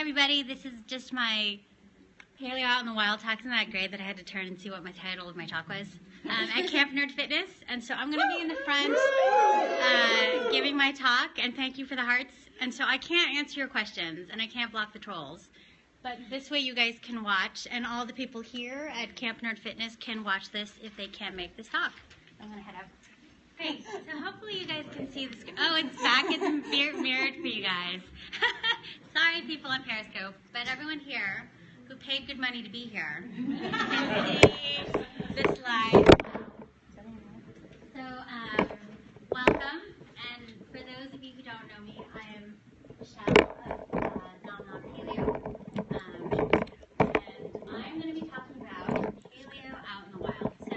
everybody. This is just my Paleo Out in the Wild talk. Isn't that great that I had to turn and see what my title of my talk was? At Camp Nerd Fitness. And so I'm going to be in the front giving my talk. And thank you for the hearts. And so I can't answer your questions and I can't block the trolls. But this way you guys can watch. And all the people here at Camp Nerd Fitness can watch this if they can't make this talk. I'm going to head out. Great. So hopefully you guys can see the screen. Oh, it's back. It's mirrored for you guys. Sorry, people on Periscope, but everyone here who paid good money to be here can see the slide. So, welcome. And for those of you who don't know me, I am Michelle of Nom Nom Paleo. And I'm going to be talking about paleo out in the wild. So,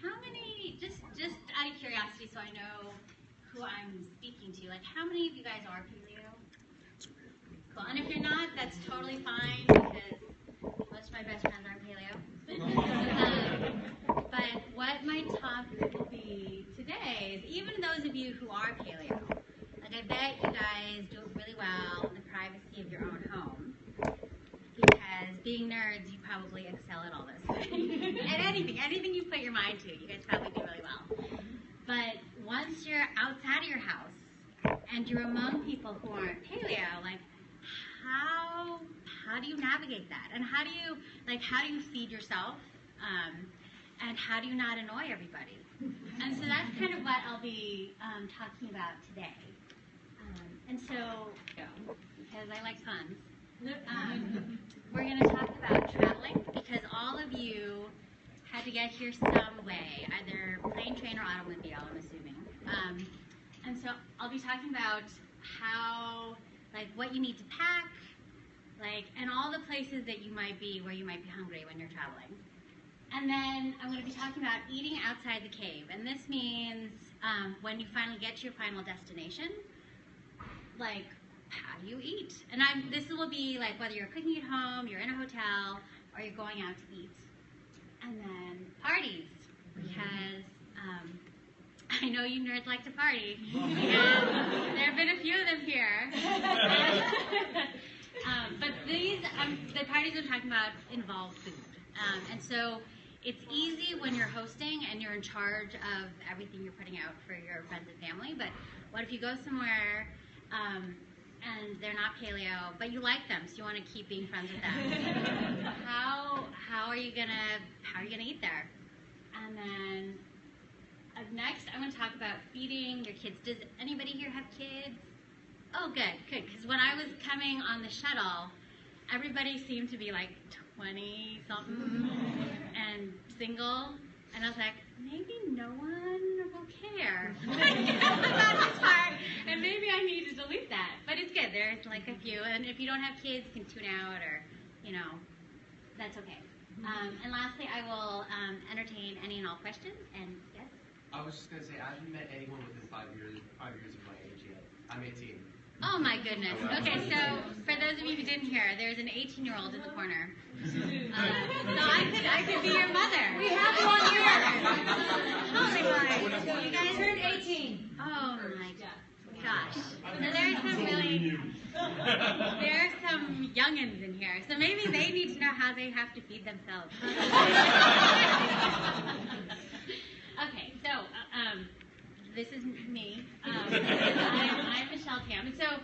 how many, just out of curiosity so I know who I'm speaking to, like how many of you guys are paleo? Cool. And if you're not, that's totally fine because most of my best friends aren't paleo. But what my talk will be today is even those of you who are paleo, like I bet you guys do it really well in the privacy of your own home because being nerds, you probably excel at all this. At anything you put your mind to, you guys probably do really well. But once you're outside of your house and you're among people who aren't paleo, like how do you navigate that? And how do you feed yourself? And how do you not annoy everybody? And so that's kind of what I'll be talking about today. And so, because I like fun, we're going to talk about traveling because all of you had to get here some way, either plane, train, or automobile, I'm assuming. And so I'll be talking about how, what you need to pack, and all the places that you might be where you might be hungry when you're traveling. And then I'm going to be talking about eating outside the cave. And this means when you finally get to your final destination, how do you eat? And this will be whether you're cooking at home, you're in a hotel, or you're going out to eat. And then parties, because I know you nerds like to party, because there have been a few of them here. But the parties I'm talking about involve food. And so it's easy when you're hosting and you're in charge of everything you're putting out for your friends and family, but what if you go somewhere and they're not paleo, but you like them, so you want to keep being friends with them? How are you gonna eat there? And then next, I'm going to talk about feeding your kids. Does anybody here have kids? Oh, good. Because when I was coming on the shuttle, everybody seemed to be 20-something and single, and I was like, maybe no one will care about this part, and maybe I need to delete that. But it's good. There's a few, and if you don't have kids, you can tune out, or that's okay. And lastly, I will entertain any and all questions. And yes. I was just gonna say I haven't met anyone within 5 years of my age yet. I'm 18. Oh my goodness. Okay, so for those of you who didn't hear, there's an 18-year-old in the corner. So I could be your mother. We have one here. Holy moly. You guys turned 18. Oh my gosh. So there's some youngins in here. So maybe they need to know how they have to feed themselves. Okay, so this is me. I'm Michelle Tam. And so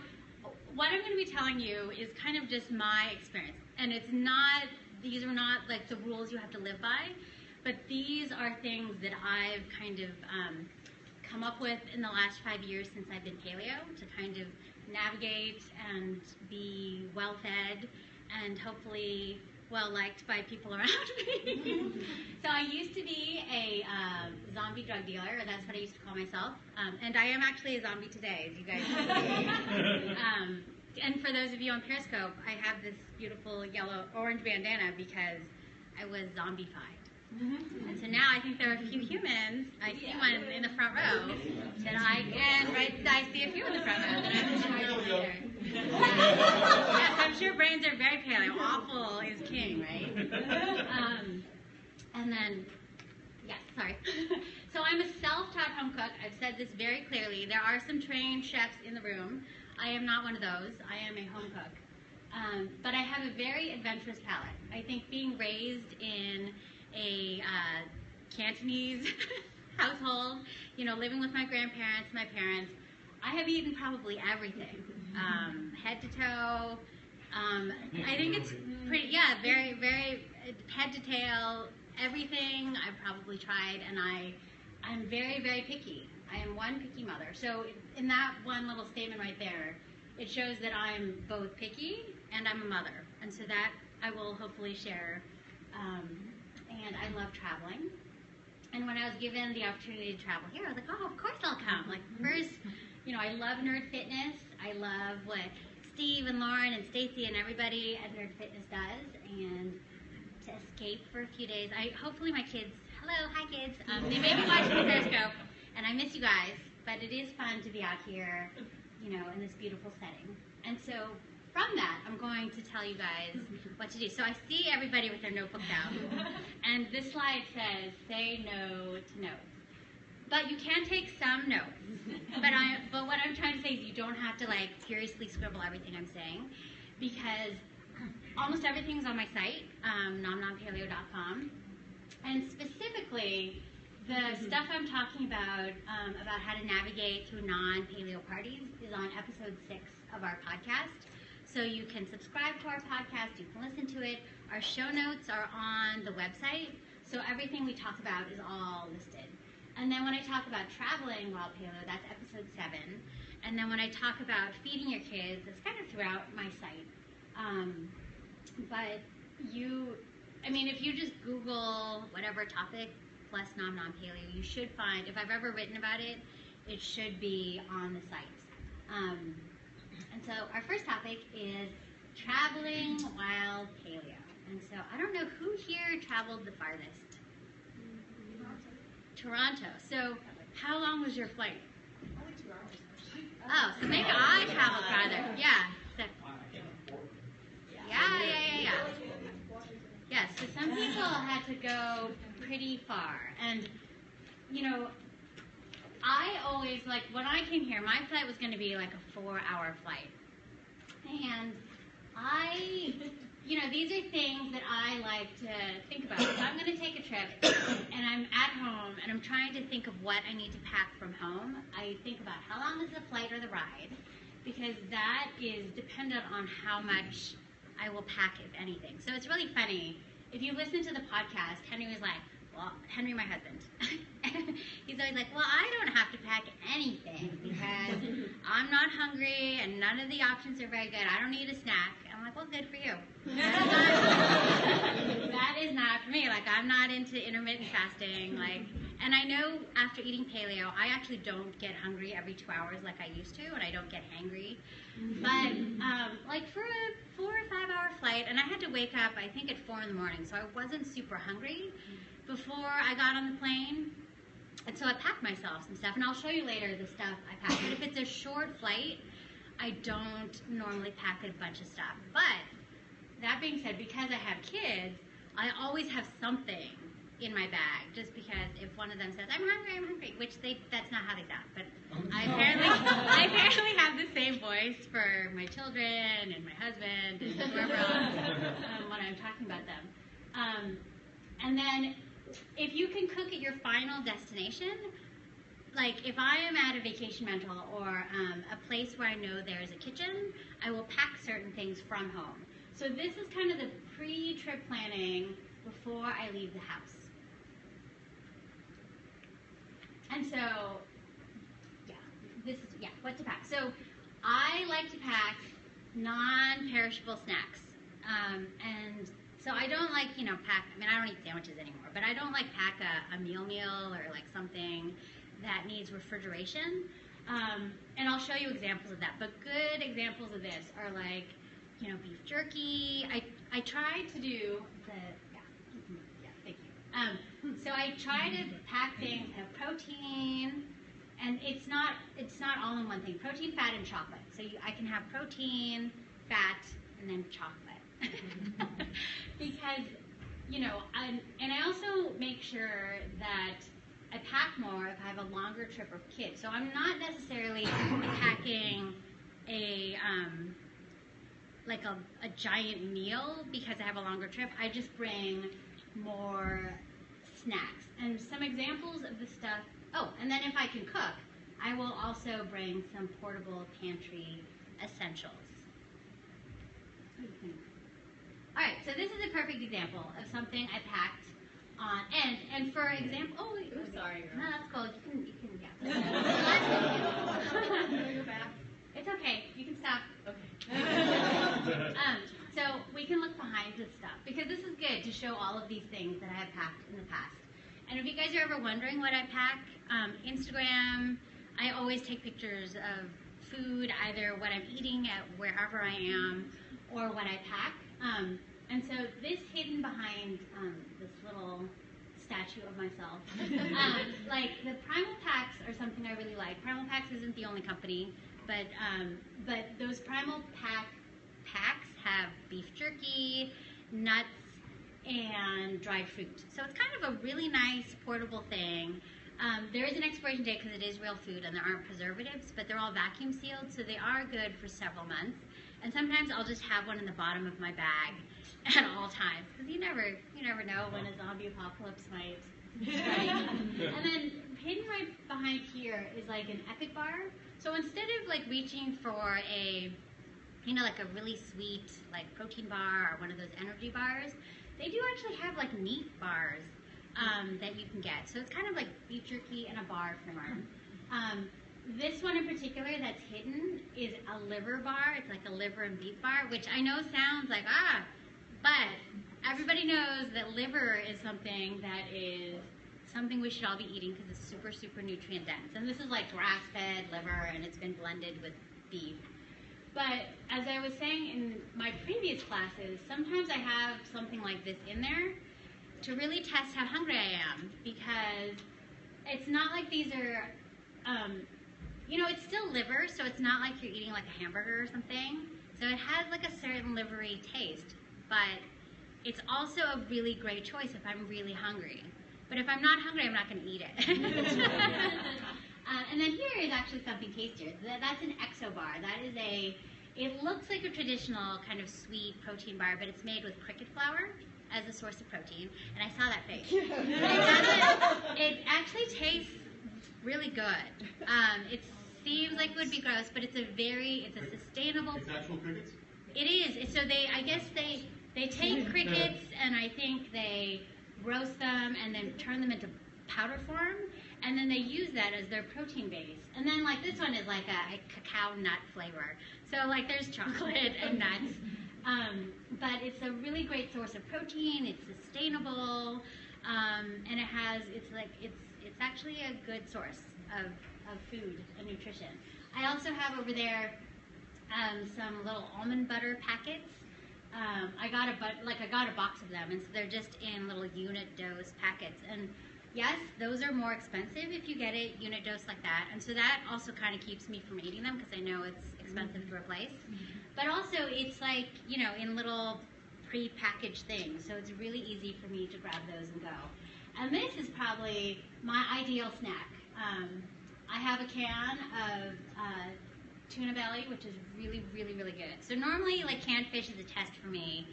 what I'm going to be telling you is kind of just my experience. And these are not the rules you have to live by, but these are things that I've kind of come up with in the last 5 years since I've been paleo to kind of navigate and be well-fed and hopefully well-liked by people around me. So I used to be a zombie drug dealer, or that's what I used to call myself. And I am actually a zombie today, as you guys can see. And for those of you on Periscope, I have this beautiful orange bandana because I was zombified. And so now I think there are a few humans. I see one in the front row that I see a few in the front row that I'm charged here. Yes, I'm sure brains are very paleo. Awful is king, right? And then, yes, sorry. So I'm a self-taught home cook. I've said this very clearly. There are some trained chefs in the room. I am not one of those. I am a home cook. But I have a very adventurous palate. I think being raised in a Cantonese household, living with my grandparents, my parents, I have eaten probably everything, head to toe. I think it's pretty, very, very head to tail, everything I've probably tried, and I'm very, very picky. I am one picky mother. So in that one little statement right there, it shows that I'm both picky and I'm a mother. And so that I will hopefully share. And I love traveling. And when I was given the opportunity to travel here, I was like, oh, of course I'll come. Like, first, I love Nerd Fitness. I love what Steve and Lauren and Stacy and everybody at Nerd Fitness does. And to escape for a few days, hopefully my kids, hello, hi kids, they may be watching the Periscope, and I miss you guys, but it is fun to be out here, in this beautiful setting. And so from that, I'm going to tell you guys what to do. So I see everybody with their notebooks out, and this slide says, say no to notes. But you can take some notes. But what I'm trying to say is you don't have to seriously scribble everything I'm saying, because almost everything's on my site, nomnompaleo.com, and specifically the stuff I'm talking about how to navigate through non-paleo parties is on episode 6 of our podcast. So you can subscribe to our podcast, you can listen to it. Our show notes are on the website, so everything we talk about is all listed. And then when I talk about traveling while paleo, that's episode 7. And then when I talk about feeding your kids, it's kind of throughout my site. But if you just Google whatever topic plus non-paleo, you should find, if I've ever written about it, it should be on the site. And so our first topic is traveling while paleo. And so I don't know who here traveled the farthest. Toronto. So how long was your flight? Only 2 hours. Oh, so maybe I traveled farther. Yeah. So, yeah. Yes, so some people had to go pretty far. And, I always, when I came here, my flight was going to be a 4-hour flight. And these are things that I like to think about. If I'm going to take a trip and I'm at home and I'm trying to think of what I need to pack from home, I think about how long is the flight or the ride, because that is dependent on how much I will pack, if anything. So it's really funny. If you listen to the podcast, Henry was like, Henry, my husband, he's always like, well, I don't have to pack anything because I'm not hungry and none of the options are very good. I don't need a snack. I'm like, well, good for you. That is not for me. I'm not into intermittent fasting. And I know after eating paleo, I actually don't get hungry every 2 hours like I used to, and I don't get hangry. But for a 4 or 5 hour flight, and I had to wake up, I think, at 4 in the morning, so I wasn't super hungry before I got on the plane. And so I packed myself some stuff, and I'll show you later the stuff I packed. But if it's a short flight, I don't normally pack a bunch of stuff. But that being said, because I have kids, I always have something in my bag, just because if one of them says, I'm hungry, which that's not how they sound, but I apparently have the same voice for my children and my husband and whoever else when I'm talking about them. And then if you can cook at your final destination, if I am at a vacation rental or a place where I know there's a kitchen, I will pack certain things from home. So this is kind of the pre-trip planning before I leave the house. And so, what to pack. So I like to pack non-perishable snacks. And so I don't pack, I don't eat sandwiches anymore, but I don't pack a meal or something that needs refrigeration. And I'll show you examples of that. But good examples of this are beef jerky. I tried to do thank you. So I try to pack things that have protein, and it's not all in one thing. Protein, fat, and chocolate. So I can have protein, fat, and then chocolate. Because, and I also make sure that I pack more if I have a longer trip of kids. So I'm not necessarily packing a like a giant meal because I have a longer trip. I just bring more snacks. And some examples of the stuff, oh, and then if I can cook, I will also bring some portable pantry essentials. All right, so this is a perfect example of something I packed on, and for example, oh, wait, I'm sorry, girl. no, that's cool. You can, yeah. Go back. It's okay. You can stop. Okay. So we can look behind this stuff because this is good to show all of these things that I have packed in the past. And if you guys are ever wondering what I pack, Instagram, I always take pictures of food, either what I'm eating at wherever I am or what I pack. And so this hidden behind this little statue of myself, like the Primal Packs are something I really like. Primal Packs isn't the only company, but those Primal packs have beef jerky, nuts, and dried fruit. So it's kind of a really nice portable thing. There is an expiration date because it is real food and there aren't preservatives, but they're all vacuum sealed, so they are good for several months. And sometimes I'll just have one in the bottom of my bag at all times because you never know when a zombie apocalypse might strike. And then hidden right behind here is like an Epic bar. So instead of like reaching for a, like a really sweet like protein bar or one of those energy bars, they do actually have like meat bars that you can get. So it's kind of like beef jerky in a bar form. This one in particular that's hidden is a liver bar. It's like a liver and beef bar, which I know sounds like, but everybody knows that liver is something we should all be eating because it's super, super nutrient dense. And this is like grass-fed liver and it's been blended with beef. But as I was saying in my previous classes, sometimes I have something like this in there to really test how hungry I am because it's not like these are, it's still liver, so it's not like you're eating like a hamburger or something. So it has like a certain livery taste, but it's also a really great choice if I'm really hungry. But if I'm not hungry, I'm not going to eat it. And then here is actually something tastier. That's an Exo bar. That is it looks like a traditional kind of sweet protein bar, but it's made with cricket flour as a source of protein. And I saw that face. It actually tastes really good. It seems like it would be gross, but it's a sustainable. It's actual crickets? It is. So I guess they take crickets and I think they roast them and then turn them into powder form, and then they use that as their protein base. And then like this one is like a cacao nut flavor. So like there's chocolate and nuts. But it's a really great source of protein. It's sustainable, and it's actually a good source of food and nutrition. I also have over there some little almond butter packets. I got a box of them, and so they're just in little unit dose packets. And yes, those are more expensive if you get it unit dose like that. And so that also kind of keeps me from eating them because I know it's expensive to replace. But also it's like, in little pre-packaged things. So it's really easy for me to grab those and go. And this is probably my ideal snack. I have a can of tuna belly, which is really, really, really good. So normally, like, canned fish is a test for me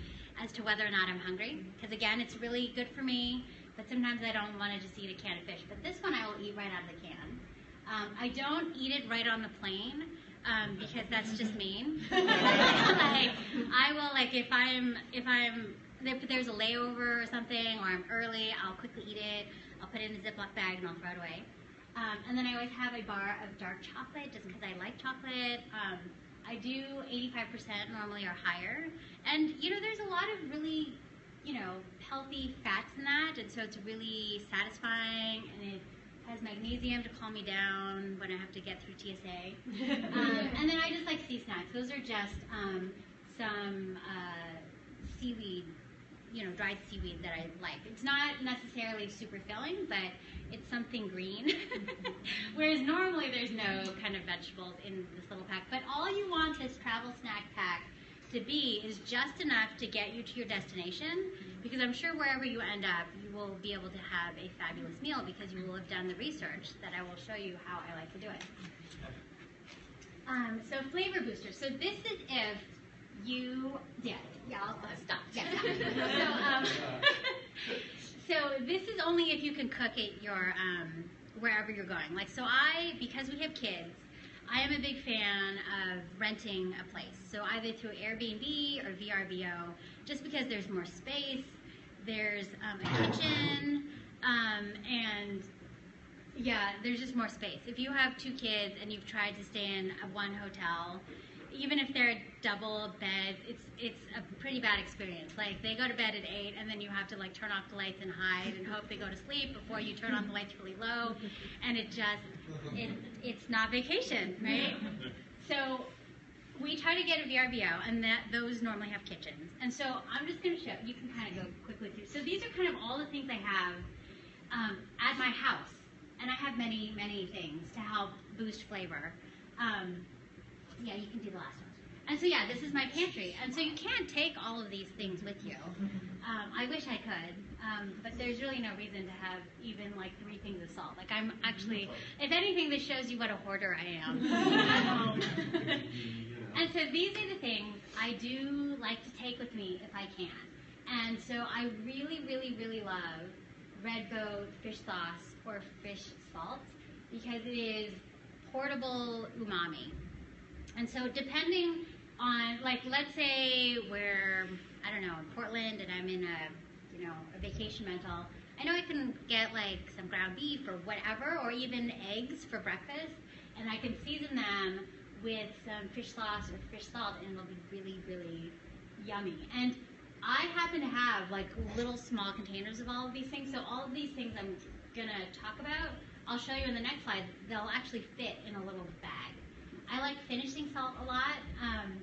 as to whether or not I'm hungry. Because again, it's really good for me, but sometimes I don't want to just eat a can of fish. But this one I will eat right out of the can. I don't eat it right on the plane because that's just mean. I will, like, if there's a layover or something, or I'm early, I'll quickly eat it. I'll put it in a Ziploc bag and I'll throw it away. And then I always have a bar of dark chocolate just because I like chocolate. I do 85% normally or higher. And, there's a lot of really, healthy fats in that. And so it's really satisfying. And it has magnesium to calm me down when I have to get through TSA. And then I just like sea snacks. Those are just some seaweed, dried seaweed that I like. It's not necessarily super filling, but it's something green. Whereas normally there's no kind of vegetables in this little pack. But all you want this travel snack pack to be is just enough to get you to your destination, because I'm sure wherever you end up, you will be able to have a fabulous meal because you will have done the research that I will show you how I like to do it. So flavor boosters. So this is if I'll stop. Yeah, stop. So this is only if you can cook at your wherever you're going. Like, so because we have kids, I am a big fan of renting a place. So either through Airbnb or VRBO, just because there's more space, there's a kitchen, and yeah, there's just more space. If you have 2 kids and you've tried to stay in one hotel, even if they're double beds, it's a pretty bad experience. Like, they go to bed at 8 and then you have to like turn off the lights and hide and hope they go to sleep before you turn on the lights really low, and it's not vacation, right? So we try to get a VRBO, and those normally have kitchens. And so I'm just going to show, you can kind of go quickly through. So these are kind of all the things I have at my house. And I have many, many things to help boost flavor. Yeah, you can do the last one. And so yeah, this is my pantry. And so you can't take all of these things with you. I wish I could, but there's really no reason to have even like 3 things of salt. Like, I'm actually, if anything, this shows you what a hoarder I am. And so these are the things I do like to take with me if I can. And so I really, really, really love red boat fish sauce or fish salt, because it is portable umami. And so depending on, like, let's say we're, I don't know, in Portland and I'm in a vacation rental, I know I can get like some ground beef or whatever, or even eggs for breakfast, and I can season them with some fish sauce or fish salt, and it'll be really, really yummy. And I happen to have like little small containers of all of these things, so all of these things I'm gonna talk about, I'll show you in the next slide, they'll actually fit in a little bag. I like finishing salt a lot,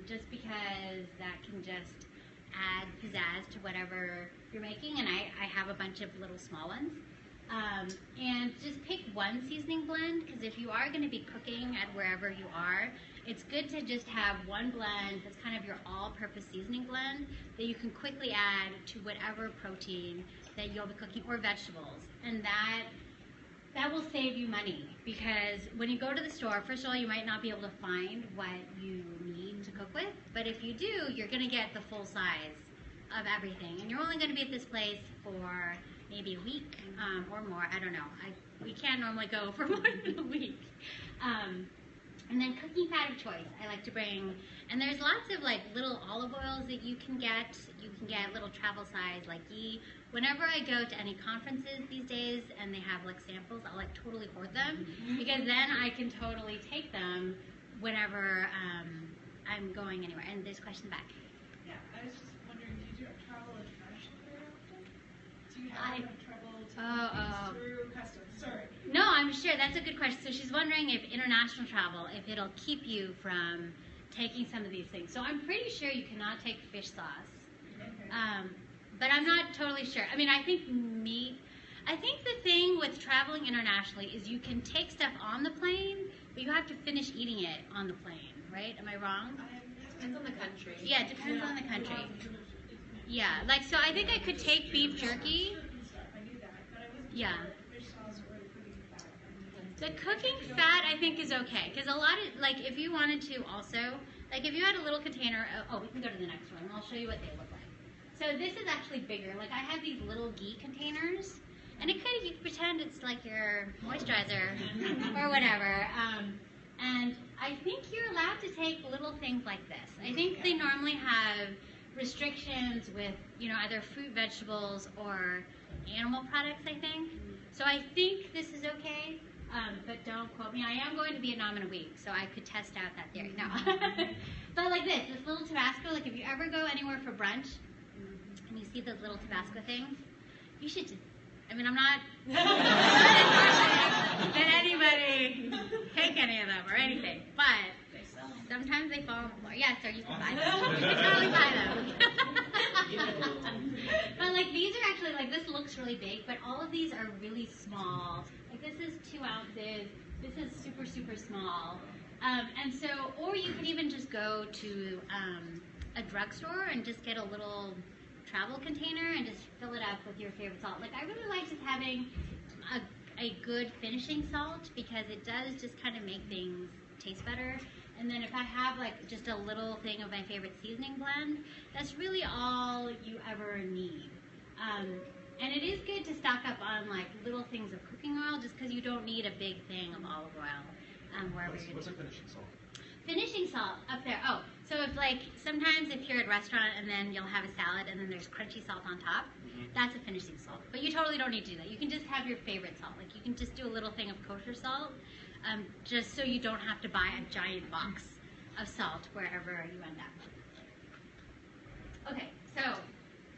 just because that can just add pizzazz to whatever you're making, and I have a bunch of little small ones. And just pick one seasoning blend, because if you are going to be cooking at wherever you are, it's good to just have one blend that's kind of your all-purpose seasoning blend that you can quickly add to whatever protein that you'll be cooking, or vegetables. And that will save you money, because when you go to the store, first of all, you might not be able to find what you need to cook with, but if you do, you're going to get the full size of everything. And you're only going to be at this place for maybe a week or more. I don't know. We can't normally go for more than a week. And then cooking fat of choice, I like to bring, and there's lots of like little olive oils that you can get. You can get little travel size like ghee. Whenever I go to any conferences these days and they have like samples, I'll like totally hoard them, because then I can totally take them whenever I'm going anywhere. And there's a question back. Yeah, I was just wondering, do you travel internationally very often? Do you have trouble through customs? Sorry. No, I'm sure. That's a good question. So she's wondering if international travel, if it'll keep you from taking some of these things. So I'm pretty sure you cannot take fish sauce. Okay. But I'm not totally sure. I mean, I think the thing with traveling internationally is you can take stuff on the plane, but you have to finish eating it on the plane, right? Am I wrong? Depends on the country. Yeah, it depends on the country. Yeah, like, so I think I could take beef jerky. I knew that, but I wasn't Yeah. sure fish sauce or cooking fat. The cooking fat, I think, is okay, because a lot of, like, if you wanted to also, like, if you had a little container, we can go to the next one, and I'll show you what they look like. So this is actually bigger. Like, I have these little ghee containers, and you can pretend it's like your moisturizer or whatever. And I think you're allowed to take little things like this. I think they normally have restrictions with, either fruit, vegetables, or animal products, I think. So I think this is okay, but don't quote me. I am going to Vietnam in a week, so I could test out that theory. No. But like this little Tabasco, like if you ever go anywhere for brunch, and you see those little Tabasco things, you should just, I'm not endorsing that anybody take any of them or anything, but sometimes they fall on the floor. Yes, sir, you can buy them. You can totally buy them. But like these are actually, like this looks really big, but all of these are really small. Like this is 2 ounces, this is super, super small. And so, or you can even just go to a drugstore and just get a little travel container and just fill it up with your favorite salt. Like I really like just having a good finishing salt, because it does just kind of make things taste better. And then if I have like just a little thing of my favorite seasoning blend, that's really all you ever need. And it is good to stock up on like little things of cooking oil, just because you don't need a big thing of olive oil wherever you're. What's a finishing salt? Finishing salt up there. Oh, so if like sometimes if you're at a restaurant and then you'll have a salad and then there's crunchy salt on top, that's a finishing salt. But you totally don't need to do that. You can just have your favorite salt. Like you can just do a little thing of kosher salt, just so you don't have to buy a giant box of salt wherever you end up. Okay, so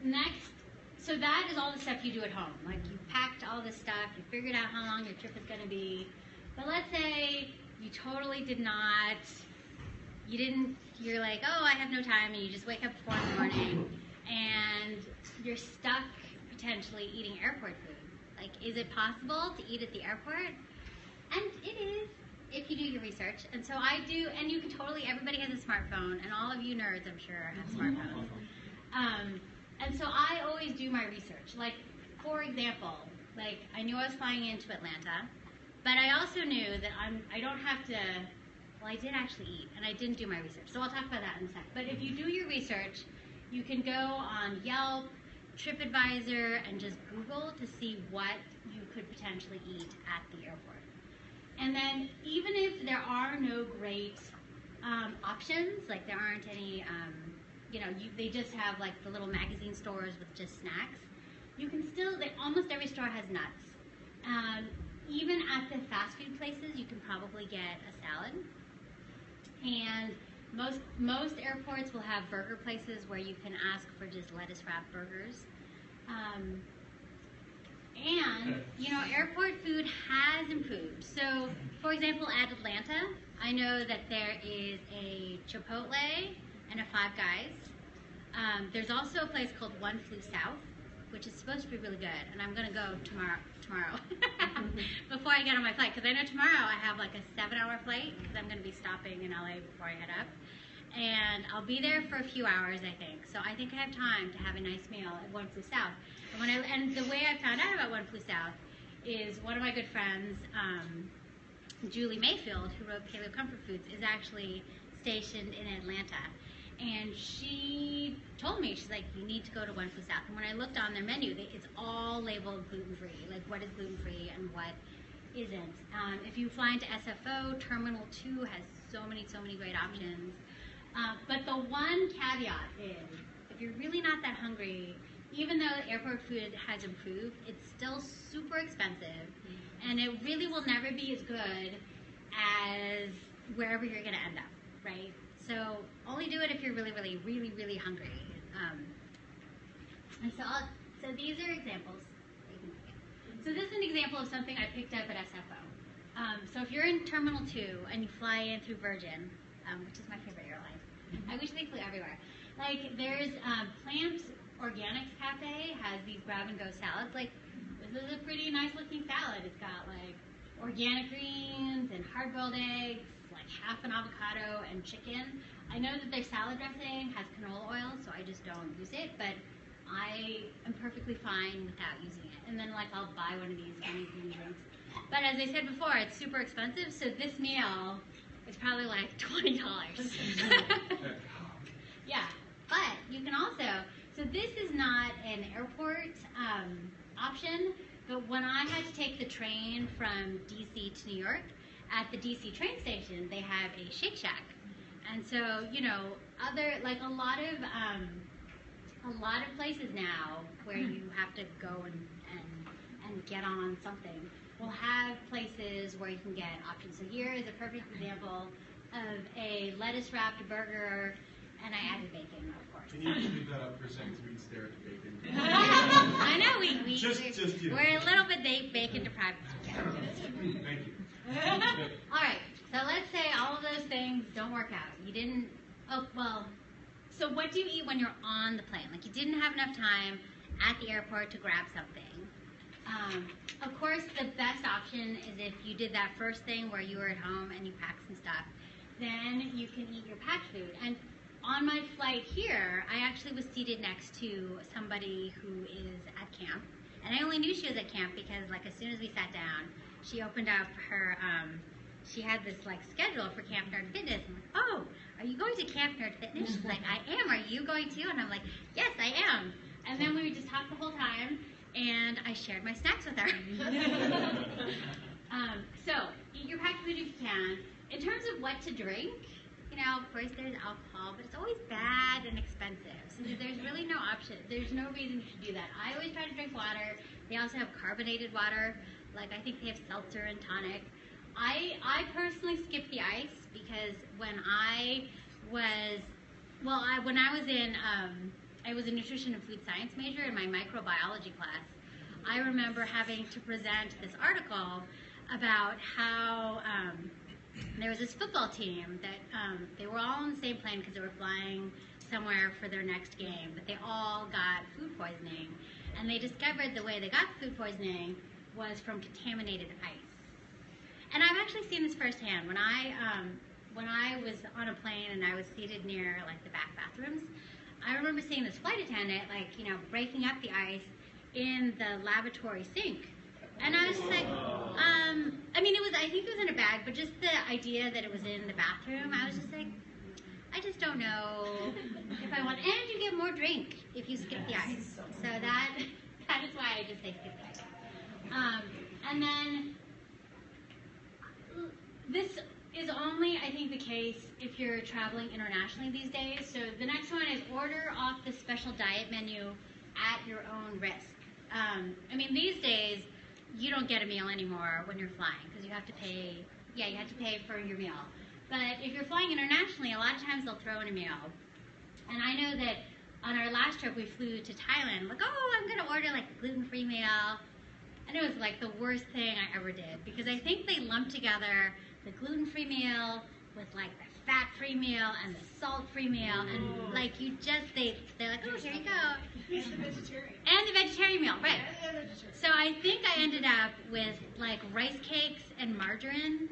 next. So that is all the stuff you do at home. Like you packed all this stuff, you figured out how long your trip is going to be. But let's say you totally did not, you're like, oh, I have no time, and you just wake up at 4 in the morning, and you're stuck potentially eating airport food. Like, is it possible to eat at the airport? And it is, if you do your research. And so I do, and you can totally, everybody has a smartphone, and all of you nerds, I'm sure, have smartphones. And so I always do my research. Like, for example, like I knew I was flying into Atlanta, but I also knew that I don't have to, well, I did actually eat, and I didn't do my research. So I'll talk about that in a sec. But if you do your research, you can go on Yelp, TripAdvisor, and just Google to see what you could potentially eat at the airport. And then even if there are no great options, like there aren't any, they just have like the little magazine stores with just snacks. You can still, almost every store has nuts. Even at the fast food places, you can probably get a salad. And most airports will have burger places where you can ask for just lettuce wrapped burgers. Airport food has improved. So, for example, at Atlanta, I know that there is a Chipotle and a Five Guys. There's also a place called One Flew South, which is supposed to be really good, and I'm going to go tomorrow before I get on my flight, because I know tomorrow I have like a 7-hour flight, because I'm going to be stopping in LA before I head up, and I'll be there for a few hours, I think. So I think I have time to have a nice meal at One Flew South. And the way I found out about One Flew South is one of my good friends, Julie Mayfield, who wrote Paleo Comfort Foods, is actually stationed in Atlanta. And she told me, she's like, you need to go to One Flew South. And when I looked on their menu, it's all labeled gluten-free, like what is gluten-free and what isn't. If you fly into SFO, Terminal 2 has so many great options. But the one caveat is, if you're really not that hungry, even though airport food has improved, it's still super expensive. And it really will never be as good as wherever you're going to end up, right? So only do it if you're really hungry. So these are examples. So this is an example of something I picked up at SFO. So if you're in Terminal 2 and you fly in through Virgin, which is my favorite airline, I wish they flew everywhere. Like there's Plant Organics Cafe has these grab-and-go salads. Like this is a pretty nice looking salad. It's got like organic greens and hard-boiled eggs, like half an avocado and chicken. I know that their salad dressing has canola oil, so I just don't use it, but I am perfectly fine without using it. And then like I'll buy one of these funny green drinks. But as I said before, it's super expensive, so this meal is probably like $20. Yeah, but you can also, so this is not an airport option, but when I had to take the train from DC to New York, at the DC train station, they have a Shake Shack. And so, a lot of places now where you have to go and get on something will have places where you can get options. So here is a perfect example of a lettuce-wrapped burger, and I added bacon, of course. Can you just leave that up for a second so we can stare at the bacon? I know, we're a little bit bacon deprived. Thank you. All right, so let's say all of those things don't work out. You didn't, so what do you eat when you're on the plane? Like you didn't have enough time at the airport to grab something. Of course, the best option is if you did that first thing where you were at home and you packed some stuff, then you can eat your packed food. And on my flight here, I actually was seated next to somebody who is at camp. And I only knew she was at camp because like as soon as we sat down, she opened up her she had this like schedule for Camp Nerd Fitness. I'm like, oh, are you going to Camp Nerd Fitness? She's like, I am. Are you going too? And I'm like, yes, I am. And then we would just talk the whole time, and I shared my snacks with her. So eat your packed food if you can. In terms of what to drink, you know, of course there's alcohol, but it's always bad and expensive. So there's really no option. There's no reason you should do that. I always try to drink water. They also have carbonated water. Like I think they have seltzer and tonic. I personally skip the ice because when I was I was a nutrition and food science major in my microbiology class. I remember having to present this article about how there was this football team that they were all on the same plane because they were flying somewhere for their next game, but they all got food poisoning, and they discovered the way they got food poisoning was from contaminated ice. And I've actually seen this firsthand. When I was on a plane and I was seated near like the back bathrooms, I remember seeing this flight attendant breaking up the ice in the lavatory sink. And I was just like, I think it was in a bag, but just the idea that it was in the bathroom, I was just like, I just don't know if I want. And you get more drink if you skip the ice. So that is why I just say skip the ice. And then this is only, I think, the case if you're traveling internationally these days. So the next one is order off the special diet menu at your own risk. These days, you don't get a meal anymore when you're flying because you have to pay. Yeah, you have to pay for your meal. But if you're flying internationally, a lot of times they'll throw in a meal. And I know that on our last trip, we flew to Thailand. Like, oh, I'm gonna order like a gluten-free meal, and it was like the worst thing I ever did because I think they lumped together the gluten-free meal with like the fat-free meal and the salt-free meal, and like they're like, oh, here you go. And the vegetarian. And the vegetarian meal, right. And the vegetarian. So I think I ended up with like rice cakes and margarine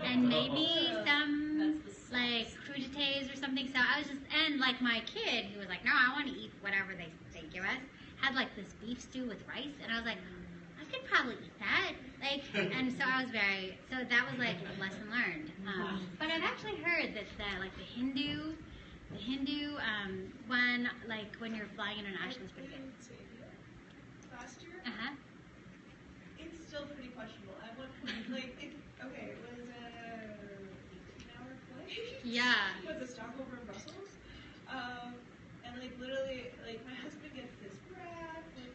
and maybe some like crudités or something. So I was just, and like my kid who was like, no, I want to eat whatever they give us, had like this beef stew with rice, and I was like, I could probably eat that. And so that was like a lesson learned. But I've actually heard that the Hindu one, like when you're flying international, is pretty good. Last year, Uh-huh. it's still pretty questionable. At one point, it was a 18-hour flight. Yeah. With a stopover in Brussels. And literally, my husband gets this wrap with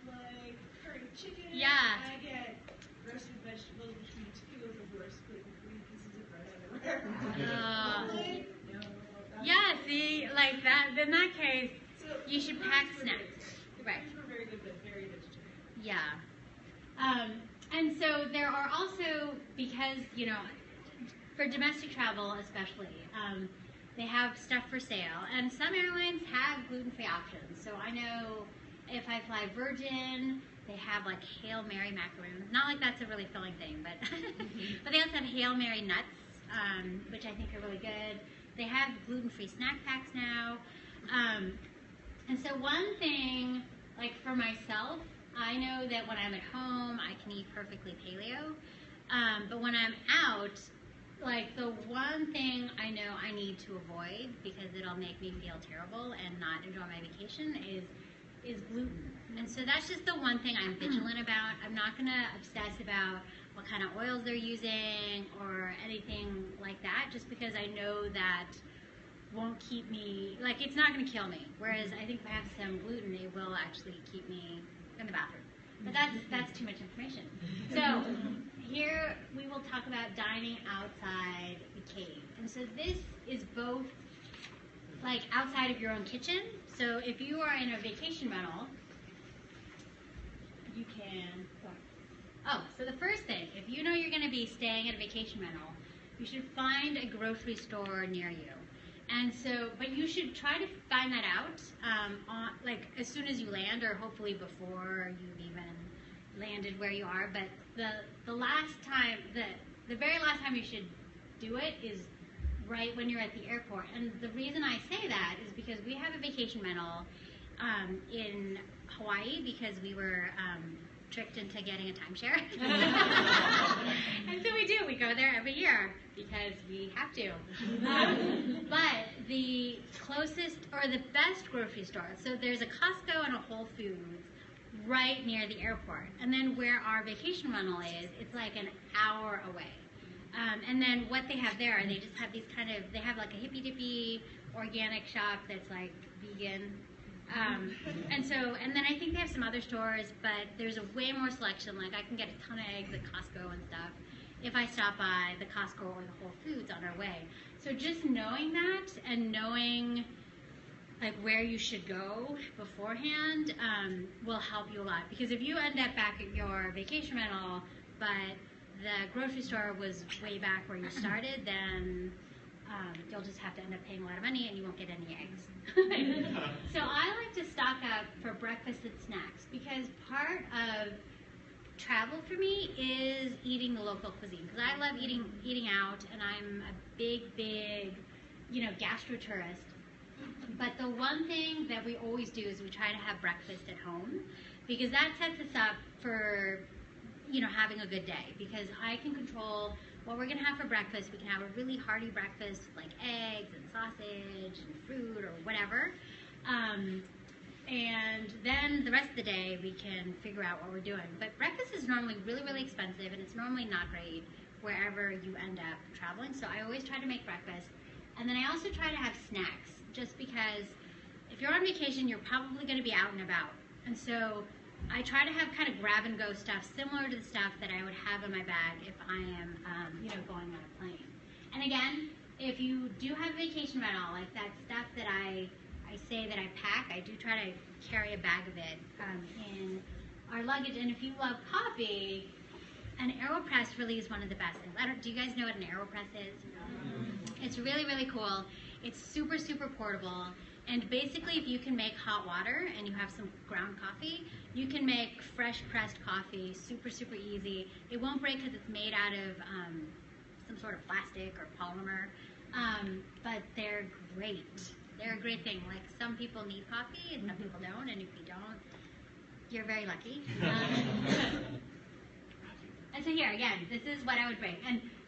curry chicken. Yeah. And I get roasted vegetables between two of the worst gluten-free pieces of bread I've ever had. No. Yeah, see, like that, in that case, So, you should pack fries were snacks. good. Right. Fries were very good, but very vegetarian. Yeah. And so there are also, because, for domestic travel especially, they have stuff for sale. And some airlines have gluten-free options. So I know if I fly Virgin, they have like Hail Mary macaroons. Not like that's a really filling thing, but but they also have Hail Mary nuts, which I think are really good. They have gluten-free snack packs now. And so one thing, like for myself, I know that when I'm at home, I can eat perfectly paleo. But when I'm out, like the one thing I know I need to avoid because it'll make me feel terrible and not enjoy my vacation is gluten. And so that's just the one thing I'm vigilant about. I'm not going to obsess about what kind of oils they're using or anything like that, just because I know that won't keep me, like it's not going to kill me. Whereas I think if I have some gluten, it will actually keep me in the bathroom. But that's too much information. So here we will talk about dining outside the cave. And so this is both like outside of your own kitchen. So if you are in a vacation rental, you can, so the first thing, if you know you're going to be staying at a vacation rental, you should find a grocery store near you. And so, but you should try to find that out as soon as you land, or hopefully before you've even landed where you are. But the very last time you should do it is right when you're at the airport. And the reason I say that is because we have a vacation rental in Hawaii because we were tricked into getting a timeshare. And so we do. We go there every year because we have to. But the closest or the best grocery store, so there's a Costco and a Whole Foods right near the airport. And then where our vacation rental is, it's like an hour away. And then what they have there, they just have these they have like a hippy-dippy organic shop that's like vegan. And then I think they have some other stores, but there's a way more selection. Like I can get a ton of eggs at Costco and stuff if I stop by the Costco or the Whole Foods on our way. So just knowing that and knowing like where you should go beforehand will help you a lot. Because if you end up back at your vacation rental, but the grocery store was way back where you started, then you'll just have to end up paying a lot of money and you won't get any eggs. So I like to stock up for breakfast and snacks because part of travel for me is eating the local cuisine. Because I love eating out, and I'm a big, gastro tourist. But the one thing that we always do is we try to have breakfast at home because that sets us up for having a good day, because I can control what we're going to have for breakfast. We can have a really hearty breakfast like eggs and sausage and fruit or whatever. And then the rest of the day we can figure out what we're doing. But breakfast is normally really, really expensive, and it's normally not great wherever you end up traveling. So I always try to make breakfast. And then I also try to have snacks, just because if you're on vacation, you're probably going to be out and about. And so I try to have kind of grab and go stuff similar to the stuff that I would have in my bag if I am, going on a plane. And again, if you do have vacation rental, like that stuff that I say that I pack, I do try to carry a bag of it in our luggage. And if you love coffee, an AeroPress really is one of the best things. Do you guys know what an AeroPress is? It's really, really cool. It's super, super portable. And basically, if you can make hot water and you have some ground coffee, you can make fresh pressed coffee super, super easy. It won't break because it's made out of some sort of plastic or polymer, but they're great. They're a great thing. Like, some people need coffee and some people don't, and if you don't, you're very lucky. And so here, again, this is what I would bring.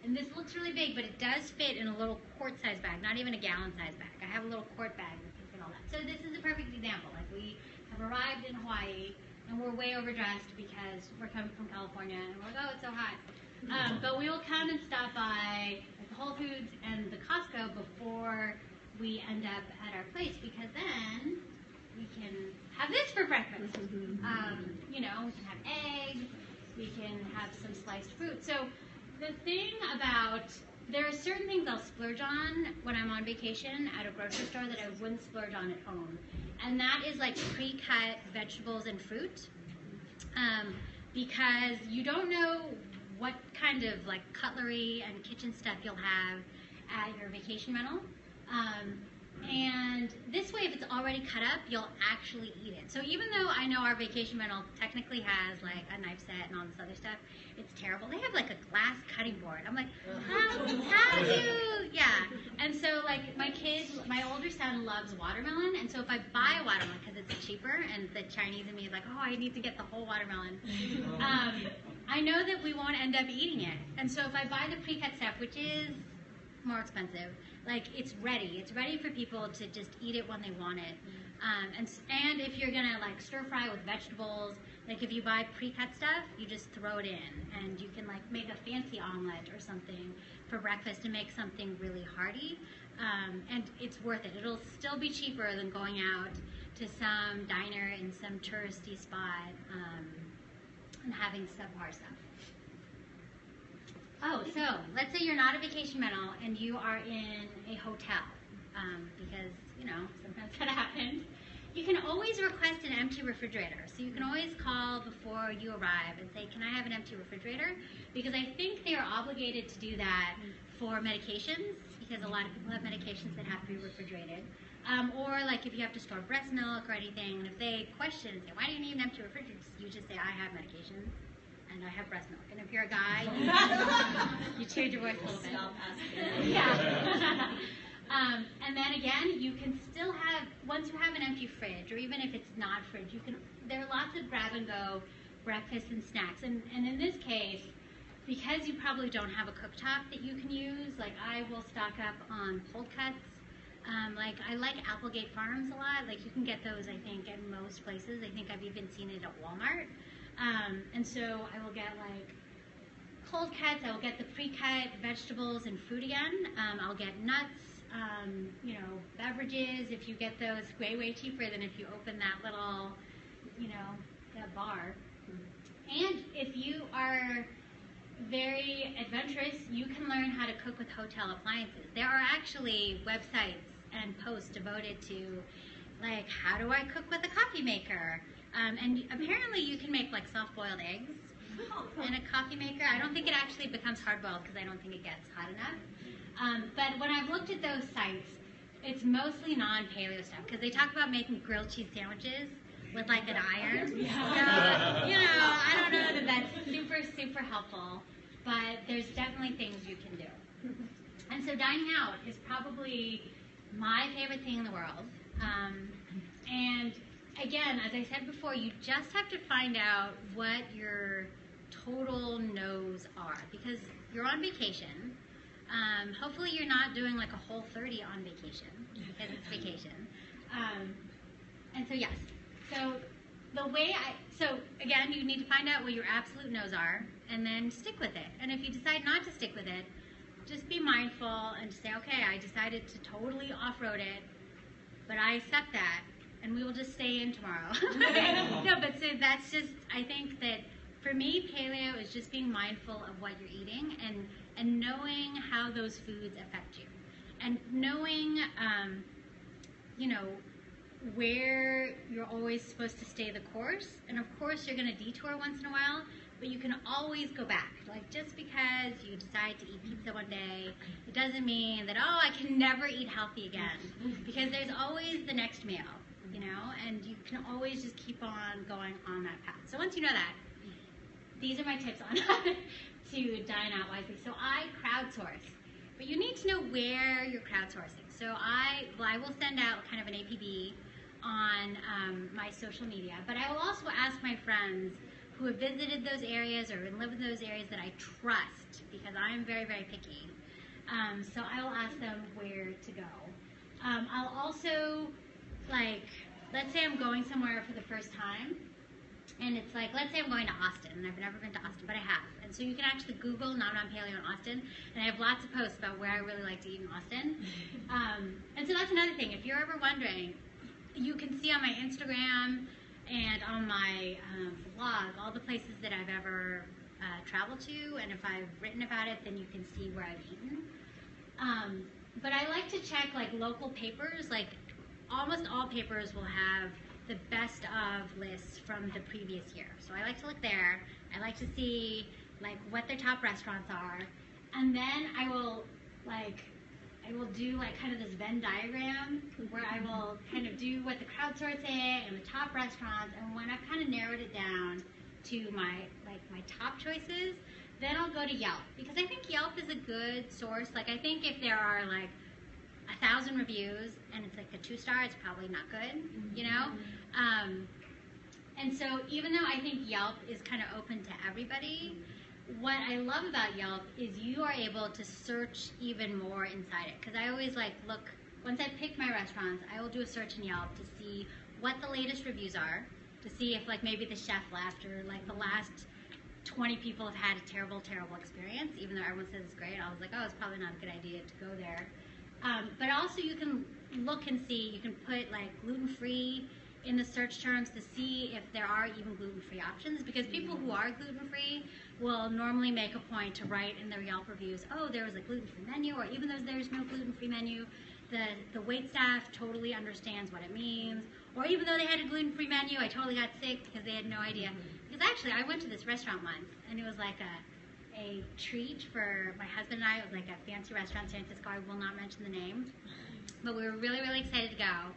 And this looks really big, but it does fit in a little quart-sized bag, not even a gallon-sized bag. I have a little quart bag that can fit all that. So this is a perfect example. Like, we have arrived in Hawaii, and we're way overdressed because we're coming from California, and we're like, oh, it's so hot. But we will come and stop by like, the Whole Foods and the Costco before we end up at our place, because then we can have this for breakfast. We can have eggs. We can have some sliced fruit. So the thing about, there are certain things I'll splurge on when I'm on vacation at a grocery store that I wouldn't splurge on at home. And that is like pre-cut vegetables and fruit. Because you don't know what kind of like cutlery and kitchen stuff you'll have at your vacation rental. And this way, if it's already cut up, you'll actually eat it. So even though I know our vacation rental technically has like a knife set and all this other stuff, it's terrible. They have like a glass cutting board. I'm like, how do you, yeah. And so like my older son loves watermelon. And so if I buy a watermelon, because it's cheaper, and the Chinese in me is like, oh, I need to get the whole watermelon. I know that we won't end up eating it. And so if I buy the pre-cut stuff, which is more expensive, like it's ready for people to just eat it when they want it. And if you're gonna like stir fry with vegetables, like if you buy pre-cut stuff, you just throw it in, and you can like make a fancy omelet or something for breakfast and make something really hearty. And it's worth it. It'll still be cheaper than going out to some diner in some touristy spot and having subpar stuff. Oh, so let's say you're not a vacation rental and you are in a hotel, because, sometimes that happens. You can always request an empty refrigerator. So you can always call before you arrive and say, can I have an empty refrigerator? Because I think they are obligated to do that for medications, because a lot of people have medications that have to be refrigerated. Or like if you have to store breast milk or anything, and if they question and say, why do you need an empty refrigerator? You just say, I have medications. And I have breast milk. And if you're a guy, you change your voice a little bit. Stop asking. Yeah. And then again, you can still have, once you have an empty fridge, or even if it's not fridge, there are lots of grab and go breakfast and snacks. And in this case, because you probably don't have a cooktop that you can use, like I will stock up on cold cuts. Like I like Applegate Farms a lot. Like you can get those, I think, at most places. I think I've even seen it at Walmart. And so I will get like cold cuts. I will get the pre-cut vegetables and fruit again. I'll get nuts, you know, beverages. If you get those, way cheaper than if you open that little, you know, that bar. And if you are very adventurous, you can learn how to cook with hotel appliances. There are actually websites and posts devoted to, like, how do I cook with a coffee maker? And apparently you can make, like, soft-boiled eggs in a coffee maker. I don't think it actually becomes hard-boiled because I don't think it gets hot enough. But when I've looked at those sites, it's mostly non-paleo stuff because they talk about making grilled cheese sandwiches with like an iron. So, you know, I don't know that that's super helpful, but there's definitely things you can do. And so dining out is probably my favorite thing in the world. And again, as I said before, you just have to find out what your total no's are because you're on vacation. Hopefully you're not doing like a Whole30 on vacation because it's vacation. And so yes. So the way so again, you need to find out what your absolute no's are and then stick with it. And if you decide not to stick with it, just be mindful and say, okay, I decided to totally off-road it, but I accept that and we will just stay in tomorrow. No, but so that's just, I think that for me, paleo is just being mindful of what you're eating and knowing how those foods affect you. And knowing, you know, where you're always supposed to stay the course. And of course you're going to detour once in a while, but you can always go back. Like just because you decide to eat pizza one day, it doesn't mean that, oh, I can never eat healthy again. Because there's always the next meal, you know, and you can always just keep on going on that path. So once you know that, these are my tips on how to dine out wisely. So I crowdsource, but you need to know where you're crowdsourcing. So I will send out kind of an APB on my social media, but I will also ask my friends who have visited those areas or live in those areas that I trust because I'm very picky. So I will ask them where to go. I'll also, like, let's say I'm going somewhere for the first time, and it's like, let's say I'm going to Austin, and I've never been to Austin, but I have. And so you can actually Google Nom Nom Paleo in Austin, and I have lots of posts about where I really like to eat in Austin. And so that's another thing. If you're ever wondering, you can see on my Instagram and on my blog all the places that I've ever traveled to, and if I've written about it, then you can see where I've eaten. But I like to check like local papers. Like almost all papers will have the best of lists from the previous year. So I like to look there. I like to see like what their top restaurants are, and then I will do like kind of this Venn diagram where I will kind of do what the crowdsourcing and the top restaurants, and when I've kind of narrowed it down to my top choices, then I'll go to Yelp because I think Yelp is a good source. Like I think if there are like 1,000 reviews and it's like a 2-star, it's probably not good, you know? And so even though I think Yelp is kind of open to everybody, what I love about Yelp is you are able to search even more inside it. Because I always like look, once I pick my restaurants, I will do a search in Yelp to see what the latest reviews are, to see if like maybe the chef left or like the last 20 people have had a terrible experience, even though everyone says it's great. I was like, oh, it's probably not a good idea to go there. But also you can look and see, you can put like gluten-free in the search terms to see if there are even gluten-free options, because people who are gluten-free will normally make a point to write in their Yelp reviews, oh, there was a gluten-free menu, or even though there's no gluten-free menu, the wait staff totally understands what it means, or even though they had a gluten-free menu, I totally got sick because they had no idea. Because actually, I went to this restaurant once, and it was like a treat for my husband and I. It was like a fancy restaurant in San Francisco. I will not mention the name, but we were really excited to go.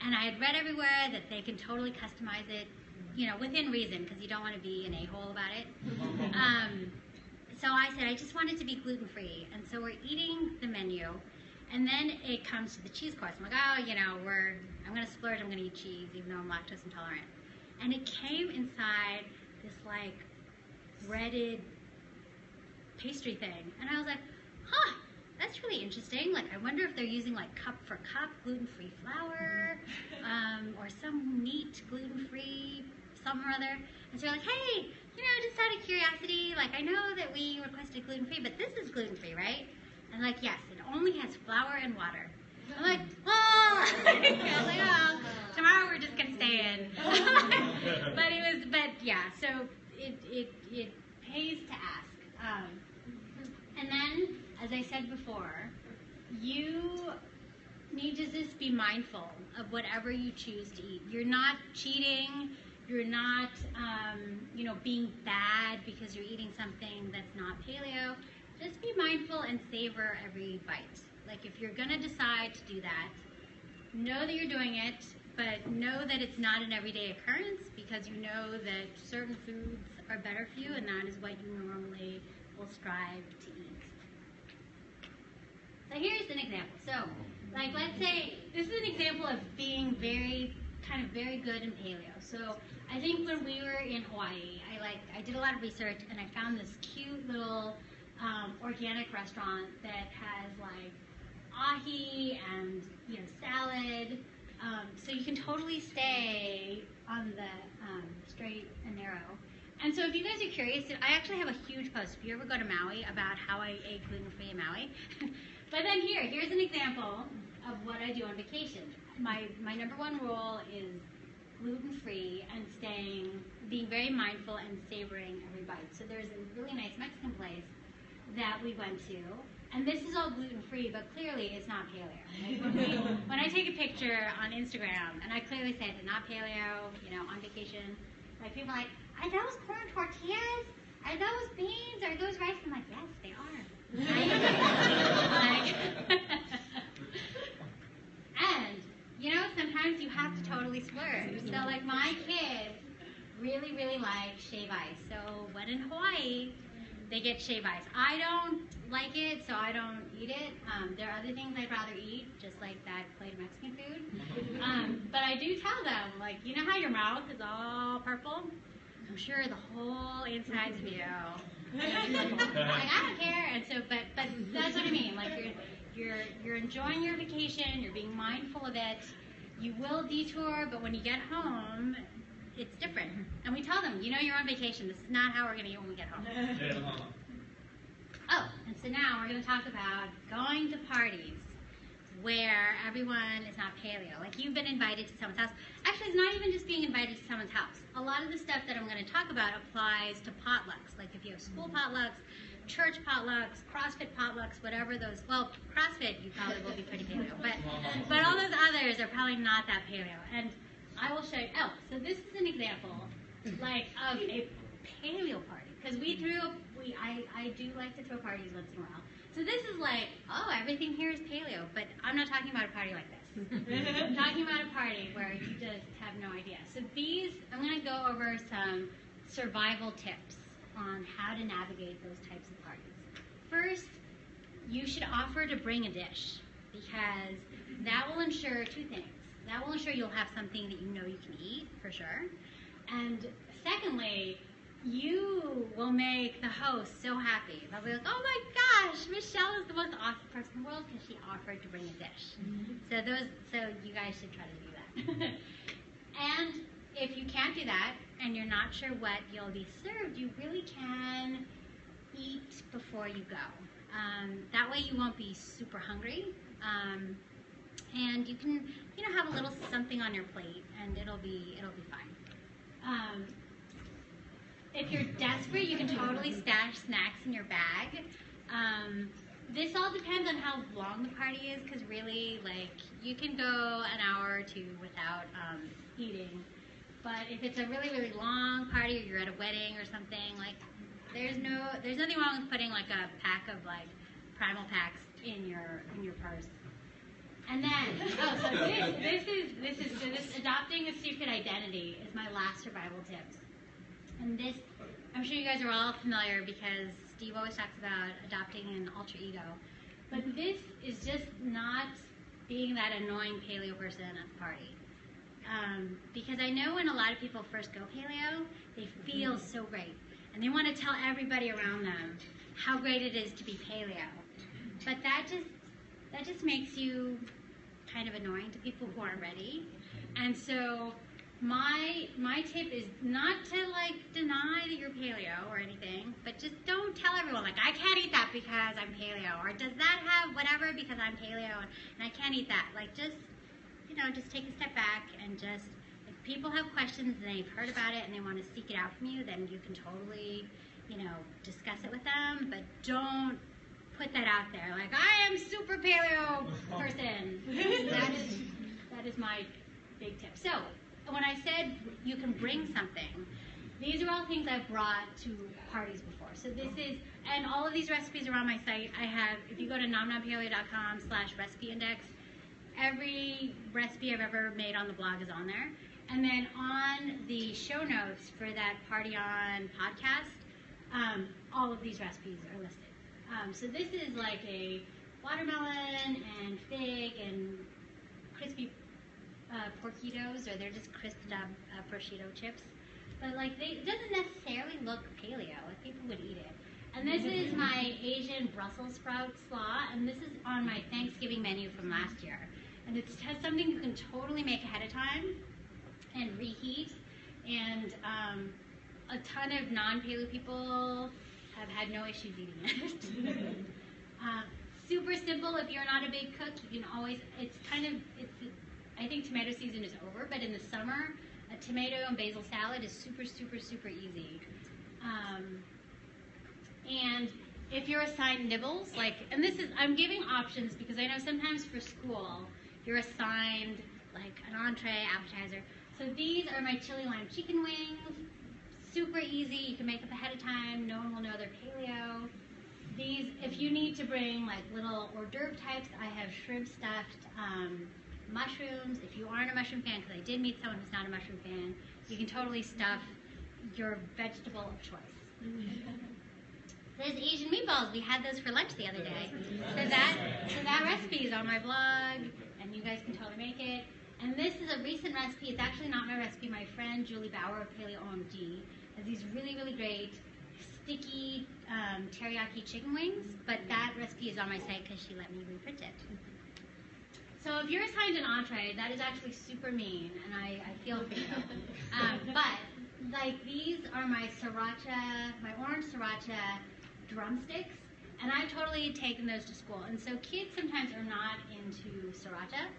And I had read everywhere that they can totally customize it, you know, within reason, because you don't want to be an a-hole about it. So I said, I just want it to be gluten-free. And so we're eating the menu, and then it comes to the cheese course. I'm like, oh, you know, I'm going to splurge, I'm going to eat cheese, even though I'm lactose intolerant. And it came inside this like breaded pastry thing. And I was like, huh, that's really interesting. Like, I wonder if they're using like cup for cup gluten-free flour, or some neat gluten-free something or other. And so we're like, hey, just out of curiosity, like I know that we requested gluten-free, but this is gluten-free, right? And like, yes, it only has flour and water. I'm like, oh, I was like, oh, tomorrow we're just gonna stay in. but yeah, so it pays to ask. And then, as I said before, you need to just be mindful of whatever you choose to eat. You're not cheating. You're not, being bad because you're eating something that's not paleo. Just be mindful and savor every bite. Like, if you're gonna decide to do that, know that you're doing it, but know that it's not an everyday occurrence, because you know that certain foods are better for you, and that is what you normally will strive to eat. So here's an example. So, like, let's say this is an example of being very good in paleo. So I think when we were in Hawaii, I did a lot of research, and I found this cute little organic restaurant that has like ahi and salad. So you can totally stay on the straight and narrow. And so if you guys are curious, I actually have a huge post if you ever go to Maui about how I ate gluten-free in Maui. But then here's an example of what I do on vacation. My number one rule is gluten-free and being very mindful and savoring every bite. So there's a really nice Mexican place that we went to, and this is all gluten-free, but clearly it's not paleo. Like when I take a picture on Instagram and I clearly say it's not paleo, on vacation, like people are like, are those corn tortillas? Are those beans? Are those rice? I'm like, yes, they are. And sometimes you have to totally splurge. So like my kids really, really like shave ice. So when in Hawaii, they get shave ice. I don't like it, so I don't eat it. There are other things I'd rather eat, just like that plate of Mexican food. But I do tell them, like, you know how your mouth is all purple? I'm sure the whole insides of you. Like, I don't care. And so, but that's what I mean. Like you're enjoying your vacation. You're being mindful of it. You will detour, but when you get home, it's different. And we tell them, you're on vacation. This is not how we're going to eat when we get home. Oh, and so now we're going to talk about going to parties where everyone is not paleo. Like you've been invited to someone's house. Actually, it's not even just being invited to someone's house. A lot of the stuff that I'm going to talk about applies to potlucks. Like if you have school potlucks, church potlucks, CrossFit potlucks, whatever those, well, CrossFit you probably will be pretty paleo, but all those others are probably not that paleo. And I will show you, so this is an example, like, of a paleo party. Because I do like to throw parties once in a while. So this is like, everything here is paleo, but I'm not talking about a party like this. I'm talking about a party where you just have no idea. So I'm going to go over some survival tips on how to navigate those types of parties. First, you should offer to bring a dish, because that will ensure two things. That will ensure you'll have something that you know you can eat, for sure. And secondly, you will make the host so happy. They'll be like, oh my gosh, Michelle is the most awesome person in the world because she offered to bring a dish. So you guys should try to do that. And if you can't do that and you're not sure what you'll be served, you really can eat before you go. That way you won't be super hungry. And you can, have a little something on your plate, and it'll be fine. If you're desperate, you can totally stash snacks in your bag. This all depends on how long the party is, because really, like, you can go an hour or two without eating. But if it's a really, really long party, or you're at a wedding or something, like, there's nothing wrong with putting like a pack of like Primal Packs in your purse. And then, this adopting a secret identity is my last survival tip. And this, I'm sure you guys are all familiar because Steve always talks about adopting an alter ego. But this is just not being that annoying paleo person at the party. because I know when a lot of people first go paleo, they feel so great. And they want to tell everybody around them how great it is to be paleo. But that just makes you kind of annoying to people who aren't ready. And so my tip is not to like deny that you're paleo or anything, but just don't tell everyone like, I can't eat that because I'm paleo, or does that have whatever because I'm paleo and I can't eat that. Like just, just take a step back and just, if people have questions and they've heard about it and they want to seek it out from you, then you can totally, discuss it with them, but don't put that out there like, I am super paleo person. That is my big tip. So when I said you can bring something, these are all things I've brought to parties before. So this is, and all of these recipes are on my site. I have, if you go to nomnompaleo.com/recipe index, every recipe I've ever made on the blog is on there. And then on the show notes for that Party On podcast, all of these recipes are listed. So this is like a watermelon and fig and crispy porquitos, or they're just crisped up prosciutto chips. But like it doesn't necessarily look paleo, like people would eat it. And this is my Asian Brussels sprout slaw, and this is on my Thanksgiving menu from last year. And it's something you can totally make ahead of time and reheat. And a ton of non-paleo people have had no issues eating it. Super simple. If you're not a big cook, you can always, I think tomato season is over, but in the summer, a tomato and basil salad is super, super, super easy. And if you're assigned nibbles, and this is, I'm giving options because I know sometimes for school, you're assigned like an entree, appetizer. So these are my chili lime chicken wings. Super easy. You can make them ahead of time. No one will know they're paleo. These, if you need to bring like little hors d'oeuvre types, I have shrimp stuffed mushrooms. If you aren't a mushroom fan, because I did meet someone who's not a mushroom fan, you can totally stuff your vegetable of choice. There's Asian meatballs. We had those for lunch the other day. So that recipe is on my blog, and you guys can totally make it. And this is a recent recipe. It's actually not my recipe. My friend Julie Bauer of Paleo OMG has these really, really great sticky teriyaki chicken wings, but that recipe is on my site because she let me reprint it. So if you're assigned an entree, that is actually super mean, and I feel for you. But like these are my sriracha, my orange sriracha drumsticks, and I've totally taken those to school. And so kids sometimes are not into sriracha.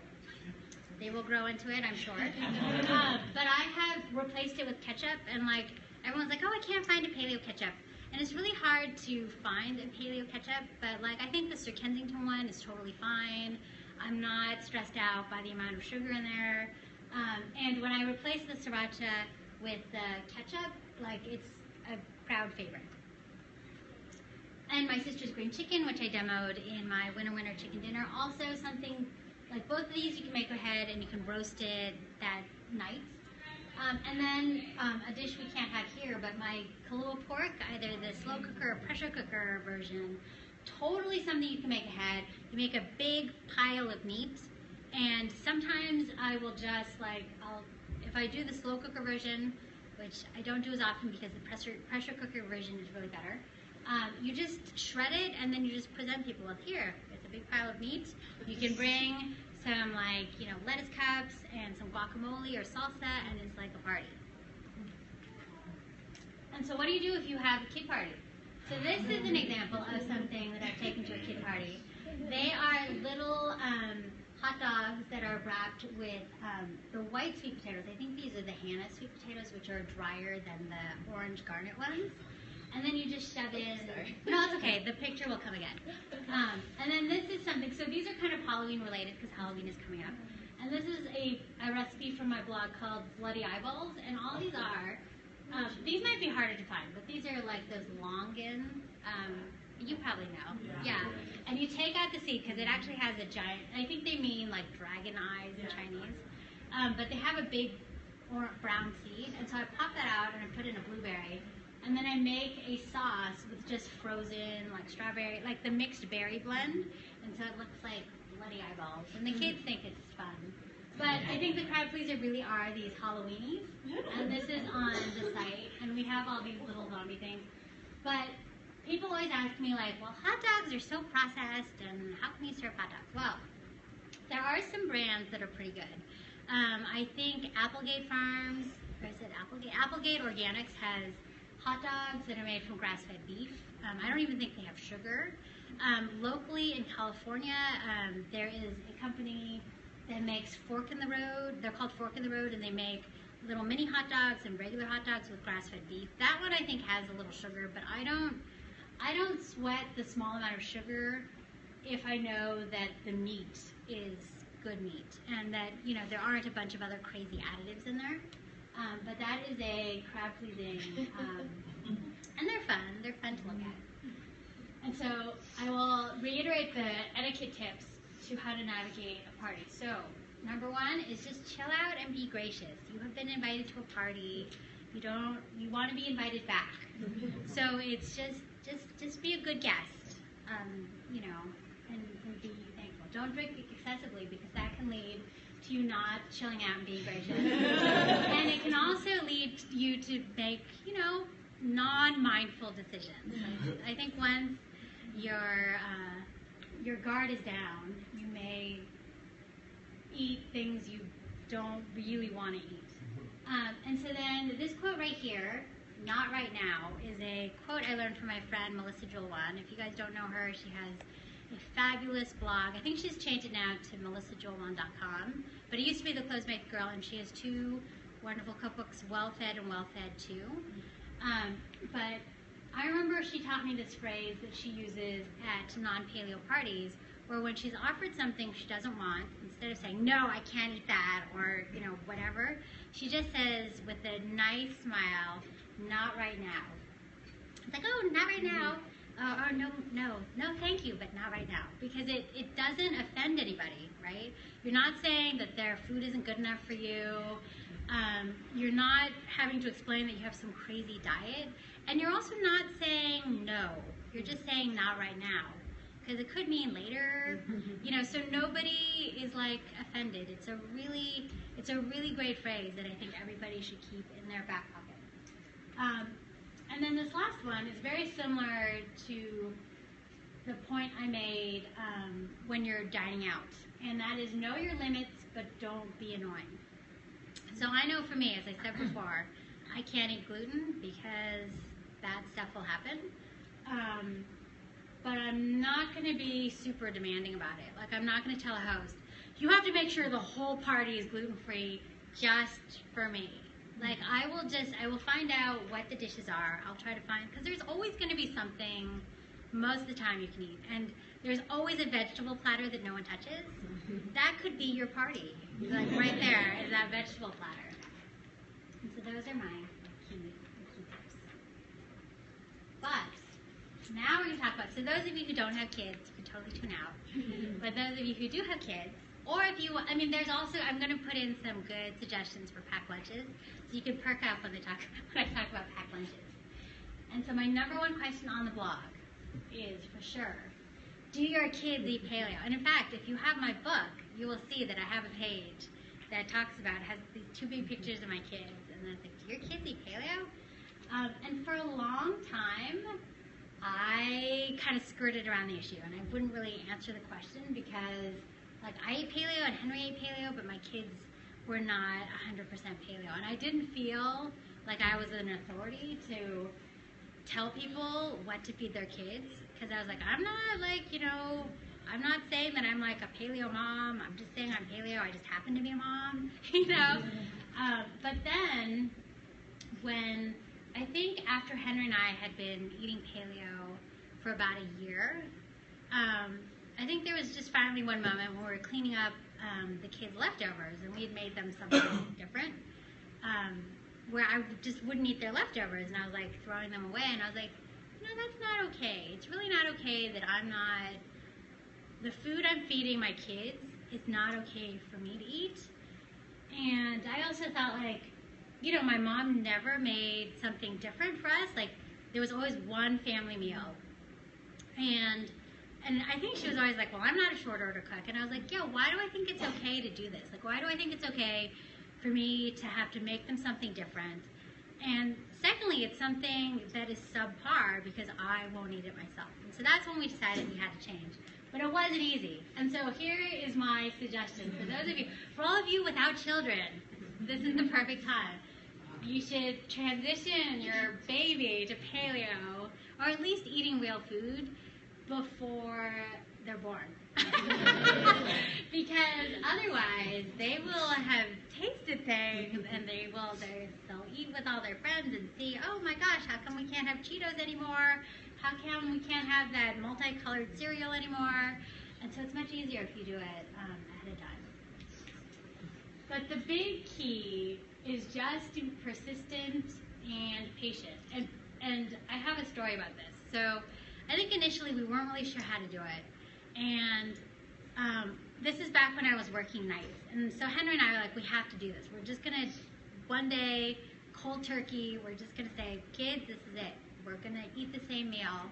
They will grow into it, I'm sure. But I have replaced it with ketchup, and like everyone's like, oh, I can't find a paleo ketchup. And it's really hard to find a paleo ketchup, but like I think the Sir Kensington one is totally fine. I'm not stressed out by the amount of sugar in there. And when I replace the sriracha with the ketchup, like it's a crowd favorite. And my sister's green chicken, which I demoed in my winner chicken dinner, also something like both of these you can make ahead and you can roast it that night. And then a dish we can't have here, but my Kahlua pork, either the slow cooker or pressure cooker version, totally something you can make ahead. You make a big pile of meat, and sometimes I will just if I do the slow cooker version, which I don't do as often because the pressure cooker version is really better, you just shred it and then you just present people with, here, it's a big pile of meat. You can bring some lettuce cups and some guacamole or salsa, and it's like a party. And so what do you do if you have a kid party? So this is an example of something that I've taken to a kid party. They are little hot dogs that are wrapped with the white sweet potatoes. I think these are the Hannah sweet potatoes, which are drier than the orange garnet ones. And then you just shove in. No, it's okay. The picture will come again. And then this is something. So these are kind of Halloween related because Halloween is coming up. And this is a recipe from my blog called Bloody Eyeballs. And all these are, these might be harder to find, but these are like those longans. You probably know. Yeah. And you take out the seed because it actually has a giant, I think they mean like dragon eyes in Chinese. But they have a big brown seed. And so I pop that out and I put in a blueberry. And then I make a sauce with just frozen, like strawberry, like the mixed berry blend. And so it looks like bloody eyeballs. And the kids think it's fun. But I think the crowd pleaser really are these Halloweenies. And this is on the site. And we have all these little zombie things. But people always ask me, like, well, hot dogs are so processed, and how can you serve hot dogs? Well, there are some brands that are pretty good. I think Applegate Farms, or is it Applegate? Applegate Organics has hot dogs that are made from grass-fed beef. I don't even think they have sugar. Locally in California, there is a company that makes Fork in the Road. They're called Fork in the Road, and they make little mini hot dogs and regular hot dogs with grass-fed beef. That one I think has a little sugar, but I don't sweat the small amount of sugar if I know that the meat is good meat and that, you know, there aren't a bunch of other crazy additives in there. But that is a crowd pleasing, and they're fun to look at. And so I will reiterate the etiquette tips to how to navigate a party. So number one is just chill out and be gracious. You have been invited to a party. You want to be invited back. So it's just be a good guest, you know, and be thankful. Don't drink excessively because that can lead to you not chilling out and being gracious. And it can also lead you to make, you know, non-mindful decisions. I think once your guard is down, you may eat things you don't really want to eat. And so then this quote right here, not right now, is a quote I learned from my friend Melissa Joel-Wan. If you guys don't know her, she has a fabulous blog. I think she's changed it now to melissajoelwan.com, but it used to be The Clothes-Made Girl, and she has two wonderful cookbooks, Well Fed and Well Fed too. But I remember she taught me this phrase that she uses at non-paleo parties, where when she's offered something she doesn't want, instead of saying, no, I can't eat that, or, you know, whatever, she just says with a nice smile, not right now. It's like, oh, not right now. Or no, thank you, but not right now. Because it doesn't offend anybody, right? You're not saying that their food isn't good enough for you. You're not having to explain that you have some crazy diet. And you're also not saying no. You're just saying not right now. Because it could mean later, you know, so nobody is like offended. It's a really great phrase that I think everybody should keep in their back pocket. And then this last one is very similar to the point I made when you're dining out. And that is know your limits, but don't be annoying. So I know for me, as I said before, I can't eat gluten because bad stuff will happen. But I'm not going to be super demanding about it. Like, I'm not going to tell a host, you have to make sure the whole party is gluten-free just for me. Like, I will find out what the dishes are. I'll try to find, because there's always going to be something most of the time you can eat. And there's always a vegetable platter that no one touches. That could be your party. Like, right there is that vegetable platter. And so those are my key tips. But now we're going to talk about, so those of you who don't have kids, you can totally tune out. But those of you who do have kids, or if you, I mean, there's also, I'm going to put in some good suggestions for packed lunches, so you can perk up when I talk about packed lunches. And so my number one question on the blog is, for sure, do your kids eat paleo? And in fact, if you have my book, you will see that I have a page that talks about, it has these two big pictures of my kids, and then it's like, do your kids eat paleo? And for a long time, I kind of skirted around the issue, and I wouldn't really answer the question because, like, I ate paleo and Henry ate paleo, but my kids were not 100% paleo. And I didn't feel like I was an authority to tell people what to feed their kids, because I was like, I'm not, like, you know, I'm not saying that I'm like a paleo mom. I'm just saying I'm paleo. I just happen to be a mom, you know? But then when, I think after Henry and I had been eating paleo for about a year, I think there was just finally one moment when we were cleaning up the kids' leftovers, and we had made them something different, where I just wouldn't eat their leftovers, and I was like throwing them away, and I was like, no, that's not okay. It's really not okay that the food I'm feeding my kids is not okay for me to eat. And I also thought, like, you know, my mom never made something different for us. Like, there was always one family meal. And And I think she was always like, well, I'm not a short order cook. And I was like, yeah, why do I think it's okay to do this? Like, why do I think it's okay for me to have to make them something different? And secondly, it's something that is subpar because I won't eat it myself. And so that's when we decided we had to change. But it wasn't easy. And so here is my suggestion for those of you, for all of you without children, this is the perfect time. You should transition your baby to paleo, or at least eating real food, before they're born. Because otherwise, they will have tasted things, and they'll eat with all their friends and see, oh my gosh, how come we can't have Cheetos anymore? How come we can't have that multicolored cereal anymore? And so it's much easier if you do it ahead of time. But the big key is just to be persistent and patient. And I have a story about this. So I think initially we weren't really sure how to do it. And this is back when I was working nights. And so Henry and I were like, we have to do this. We're just going to, one day, cold turkey, we're just going to say, kids, this is it. We're going to eat the same meal.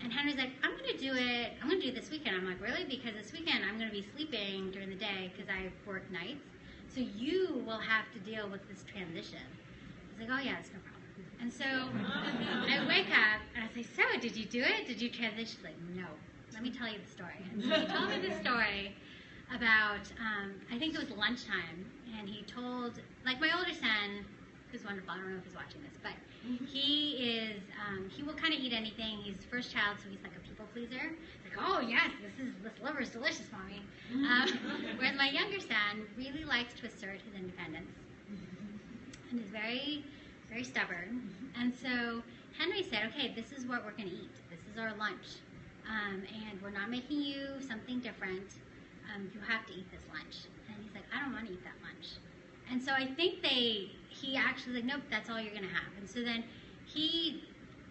And Henry's like, I'm going to do it. I'm going to do it this weekend. I'm like, really? Because this weekend I'm going to be sleeping during the day because I work nights. So you will have to deal with this transition. He's like, oh yeah, it's no problem. And so I wake up and I say, so did you do it? Did you transition? She's like, no. Let me tell you the story. And so he told me the story about, I think it was lunchtime, and he told, like my older son, who's wonderful, I don't know if he's watching this, but he will kind of eat anything. He's first child, so he's like a people pleaser. Like, oh yes, this liver is delicious, mommy. Whereas my younger son really likes to assert his independence, and is very, very stubborn. And so Henry said, okay, this is what we're going to eat. This is our lunch, and we're not making you something different. You have to eat this lunch. And he's like, I don't want to eat that lunch. And so I think he actually was like, nope, that's all you're going to have. And so then he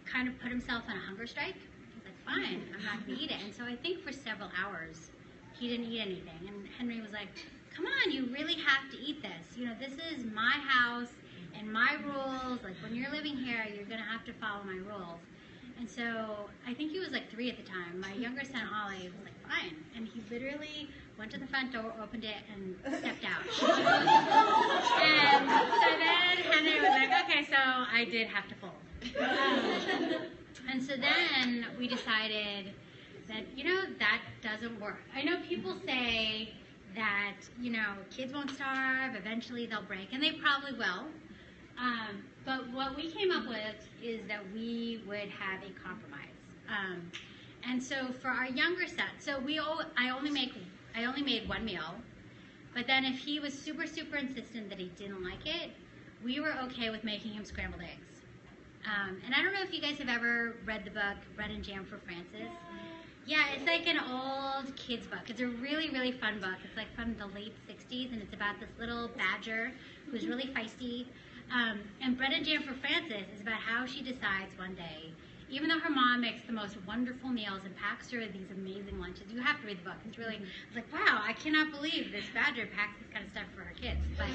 kind of put himself on a hunger strike. He's like, fine, I'm not going to eat it. And so I think for several hours, he didn't eat anything. And Henry was like, come on, you really have to eat this. You know, this is my house and my rules. Like, when you're living here, you're going to have to follow my rules. And so I think he was like 3 at the time. My younger son, Ollie, was like, fine. And he literally went to the front door, opened it, and stepped out. And so then Henry was like, okay, so I did have to fold. And so then we decided that, you know, that doesn't work. I know people say that, you know, kids won't starve, eventually they'll break, and they probably will. But what we came up with is that we would have a compromise. And so for our younger son, so I only made one meal, but then if he was super, super insistent that he didn't like it, we were okay with making him scrambled eggs. And I don't know if you guys have ever read the book Bread and Jam for Francis. Yeah, it's like an old kid's book. It's a really, really fun book. It's like from the late 60s, and it's about this little badger who's really feisty. And Bread and Jam for Francis is about how she decides one day, even though her mom makes the most wonderful meals and packs her these amazing lunches. You have to read the book. It's really, it's like, wow, I cannot believe this badger packs this kind of stuff for her kids. But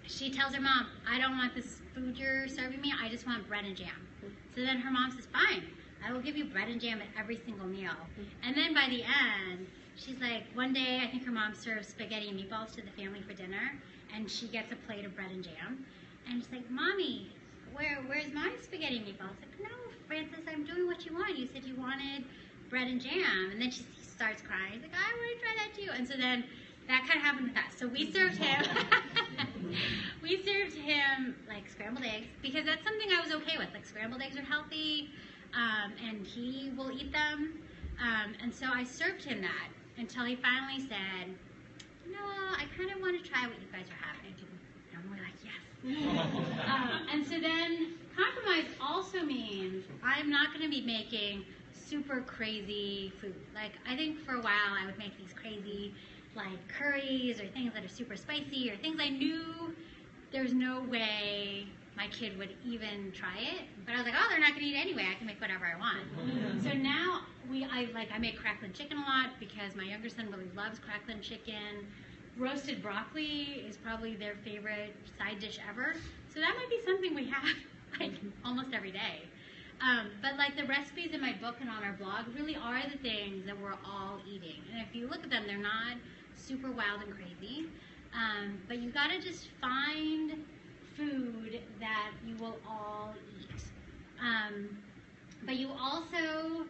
she tells her mom, I don't want this food you're serving me. I just want bread and jam. So then her mom says, fine, I will give you bread and jam at every single meal. And then by the end, she's like, one day I think her mom serves spaghetti and meatballs to the family for dinner, and she gets a plate of bread and jam. And she's like, Mommy, where's my spaghetti and meatballs? Like, no, Francis, I'm doing what you want. You said you wanted bread and jam. And then she starts crying. She's like, I want to try that too. And so then that kind of happened with us. So we served him, like scrambled eggs, because that's something I was okay with. Like, scrambled eggs are healthy, and he will eat them. And so I served him that until he finally said, no, I kind of want to try what you guys are having. And we're like, yes. And so then compromise also means I'm not going to be making super crazy food. Like, I think for a while I would make these crazy, like, curries or things that are super spicy or things I knew there's no way my kid would even try it. But I was like, oh, they're not going to eat it anyway. I can make whatever I want. So now I make crackling chicken a lot because my younger son really loves crackling chicken. Roasted broccoli is probably their favorite side dish ever. So that might be something we have like almost every day. But like the recipes in my book and on our blog really are the things that we're all eating. And if you look at them, they're not super wild and crazy. But you gotta just find food that you will all eat. But you also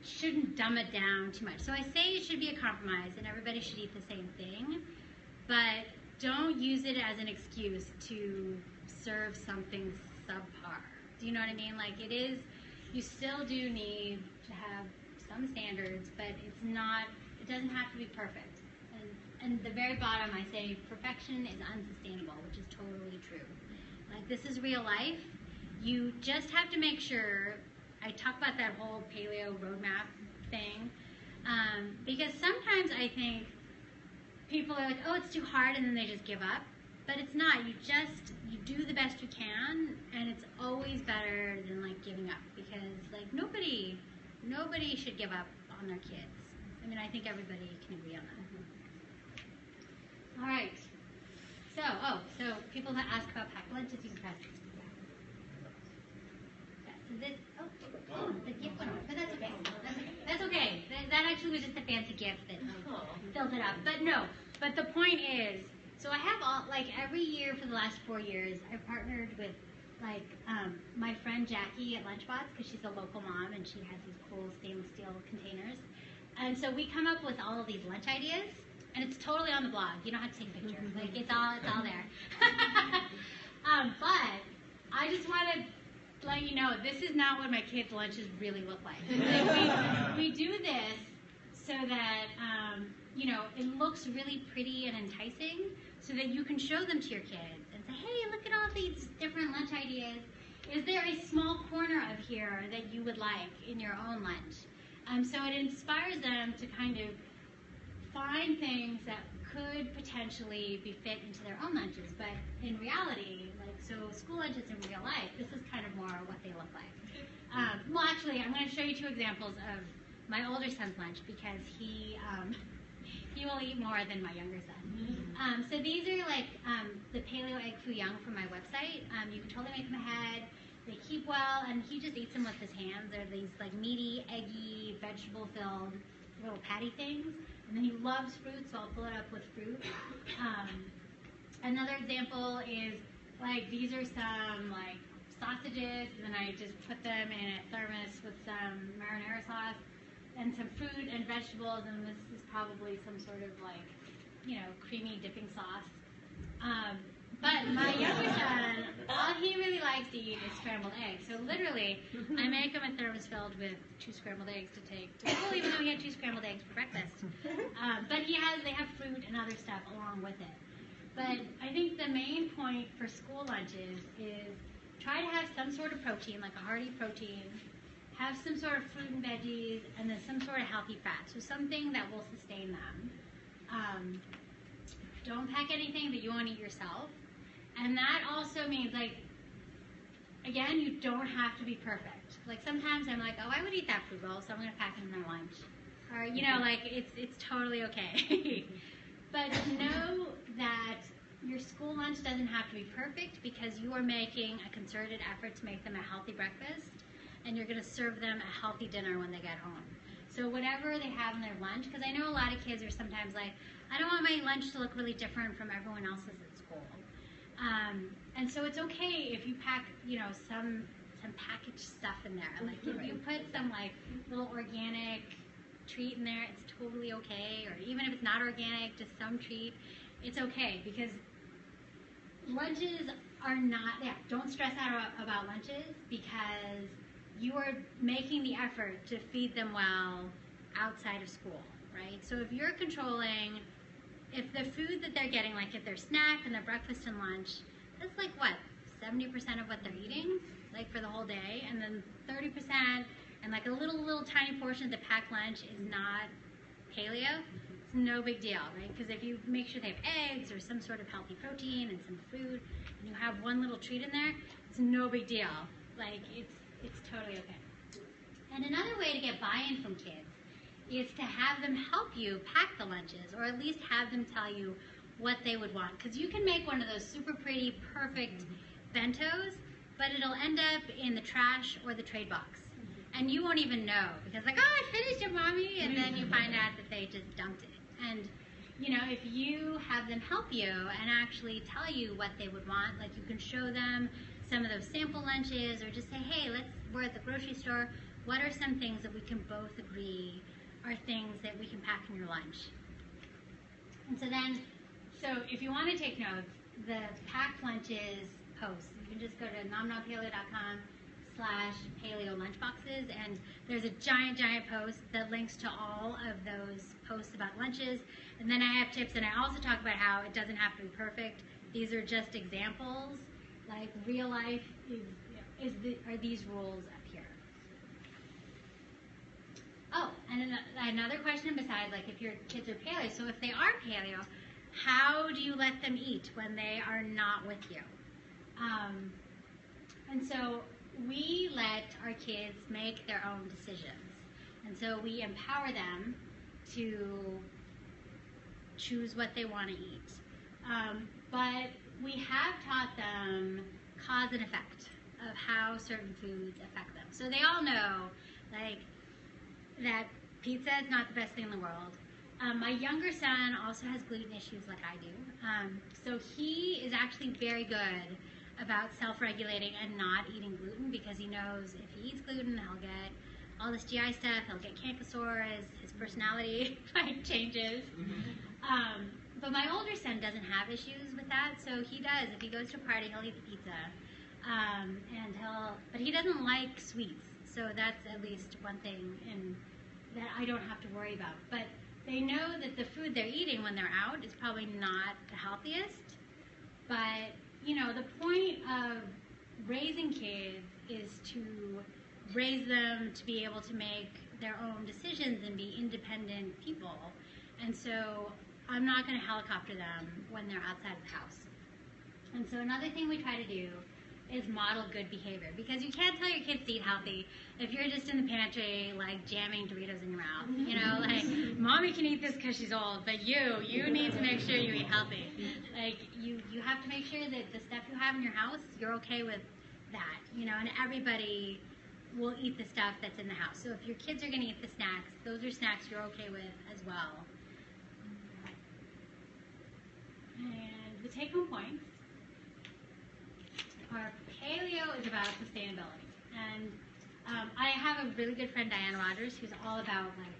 shouldn't dumb it down too much. So I say it should be a compromise and everybody should eat the same thing, but don't use it as an excuse to serve something subpar. Do you know what I mean? Like it is, you still do need to have some standards, but it's not, it doesn't have to be perfect. And the very bottom I say perfection is unsustainable, which is totally true. Like this is real life. You just have to make sure, I talk about that whole paleo roadmap thing, because sometimes I think people are like, oh, it's too hard, and then they just give up. But it's not. You do the best you can, and it's always better than like giving up, because like nobody should give up on their kids. I mean, I think everybody can agree on that. All right. So people that ask about packed lunches, you can press. So this, the gift went off, but that's okay. That's okay. That actually was just a fancy gift that filled it up. But no, but the point is, so I have all, like every year for the last 4 years, I've partnered with like my friend Jackie at Lunchbox, because she's a local mom and she has these cool stainless steel containers. And so we come up with all of these lunch ideas, and it's totally on the blog. You don't have to take a picture. Like it's all there. But I just want to let you know, this is not what my kids' lunches really look like. Like we do this so that you know, it looks really pretty and enticing, so that you can show them to your kids and say, hey, look at all these different lunch ideas. Is there a small corner of here that you would like in your own lunch? So it inspires them to kind of find things that could potentially be fit into their own lunches, but in reality, like, so school lunches in real life, this is kind of more what they look like. Well, actually, I'm going to show you 2 examples of my older son's lunch, because he will eat more than my younger son. So these are like the paleo egg foo young from my website. You can totally make them ahead. They keep well, and he just eats them with his hands. They're these like meaty, eggy, vegetable-filled little patty things. And then he loves fruit, so I'll fill it up with fruit. Another example is like these are some like sausages, and then I just put them in a thermos with some marinara sauce and some fruit and vegetables, and this is probably some sort of like, you know, creamy dipping sauce. But my younger son, all he really likes to eat is scrambled eggs. So literally, I make him a thermos filled with 2 scrambled eggs to take to school, even though he had 2 scrambled eggs for breakfast. But they have fruit and other stuff along with it. But I think the main point for school lunches is try to have some sort of protein, like a hearty protein, have some sort of fruit and veggies, and then some sort of healthy fat. So something that will sustain them. Don't pack anything that you won't eat yourself. And that also means, like, again, you don't have to be perfect. Like, sometimes I'm like, oh, I would eat that fruit bowl, so I'm going to pack it in my lunch. Or, you know, like, it's totally okay. But know that your school lunch doesn't have to be perfect, because you are making a concerted effort to make them a healthy breakfast, and you're going to serve them a healthy dinner when they get home. So whatever they have in their lunch, because I know a lot of kids are sometimes like, I don't want my lunch to look really different from everyone else's at school. And so it's okay if you pack, you know, some packaged stuff in there. Like if you put some like little organic treat in there, it's totally okay. Or even if it's not organic, just some treat, it's okay, because lunches are not, don't stress out about lunches, because you are making the effort to feed them well outside of school, right? So if you're controlling, if the food that they're getting, like if their snack and their breakfast and lunch, that's like what, 70% of what they're eating, like for the whole day, and then 30% and like a little tiny portion of the packed lunch is not paleo, it's no big deal, right? Because if you make sure they have eggs or some sort of healthy protein and some food, and you have one little treat in there, it's no big deal. Like it's totally okay. And another way to get buy-in from kids is to have them help you pack the lunches, or at least have them tell you what they would want. Because you can make one of those super pretty, perfect bentos, but it'll end up in the trash or the trade box. And you won't even know, because like, oh, I finished it, Mommy, and then you find out that they just dumped it. And, you know, if you have them help you and actually tell you what they would want, like you can show them some of those sample lunches, or just say, hey, we're at the grocery store, what are some things that we can both agree are things that we can pack in your lunch? And so if you want to take notes, the packed lunches post, you can just go to nomnompaleo.com/paleo lunchboxes, and there's a giant post that links to all of those posts about lunches. And then I have tips, and I also talk about how it doesn't have to be perfect. These are just examples. Like real life are these rules up here. Oh, and another question besides, like, if your kids are paleo, so if they are paleo, how do you let them eat when they are not with you? And so we let our kids make their own decisions. And so we empower them to choose what they want to eat. But we have taught them cause and effect of how certain foods affect them. So they all know, like, that pizza is not the best thing in the world. My younger son also has gluten issues like I do. So he is actually very good about self-regulating and not eating gluten, because he knows if he eats gluten, he'll get all this GI stuff, he'll get canker sores, his personality changes. But my older son doesn't have issues with that, so he does. If he goes to a party, he'll eat the pizza. But he doesn't like sweets, so that's at least one thing that I don't have to worry about. But they know that the food they're eating when they're out is probably not the healthiest. But, you know, the point of raising kids is to raise them to be able to make their own decisions and be independent people. And so I'm not going to helicopter them when they're outside of the house. And so another thing we try to do is model good behavior, because you can't tell your kids to eat healthy if you're just in the pantry, like, jamming Doritos in your mouth. You know, like, Mommy can eat this because she's old, but you need to make sure you eat healthy. Like, you have to make sure that the stuff you have in your house, you're okay with that, you know, and everybody will eat the stuff that's in the house. So if your kids are going to eat the snacks, those are snacks you're okay with as well. And the take-home points are: paleo is about sustainability. And I have a really good friend, Diana Rogers, who's all about, like,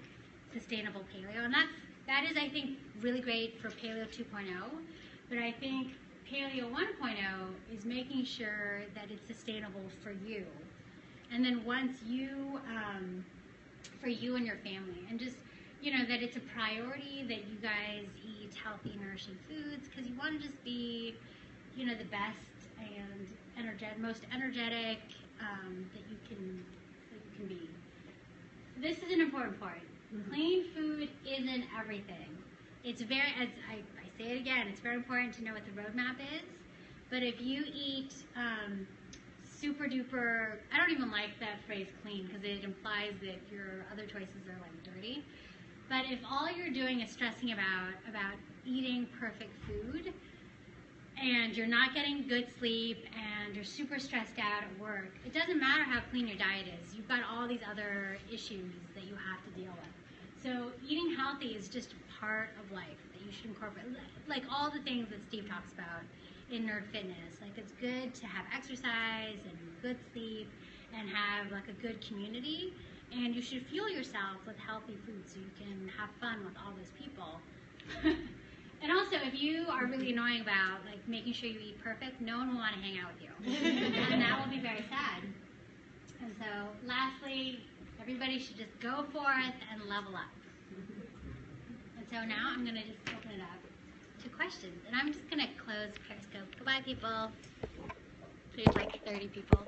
sustainable paleo. And that is, I think, really great for Paleo 2.0. But I think Paleo 1.0 is making sure that it's sustainable for you. And then once you, for you and your family. And just, you know, that it's a priority that you guys eat healthy, nourishing foods, because you want to just be, you know, the best and most energetic that you can be. This is an important part. Clean food isn't everything. It's very, as I say it again, it's very important to know what the roadmap is. But if you eat super duper, I don't even like that phrase clean, because it implies that your other choices are, like, dirty. But if all you're doing is stressing about eating perfect food, and you're not getting good sleep, and you're super stressed out at work, it doesn't matter how clean your diet is. You've got all these other issues that you have to deal with. So eating healthy is just part of life that you should incorporate. Like all the things that Steve talks about in Nerd Fitness. Like, it's good to have exercise and good sleep and have, like, a good community. And you should fuel yourself with healthy food so you can have fun with all those people. And also, if you are really annoying about, like, making sure you eat perfect, no one will want to hang out with you. And that will be very sad. And so, lastly, everybody should just go forth and level up. And so now I'm going to just open it up to questions. And I'm just going to close Periscope. Goodbye, people. There's like 30 people.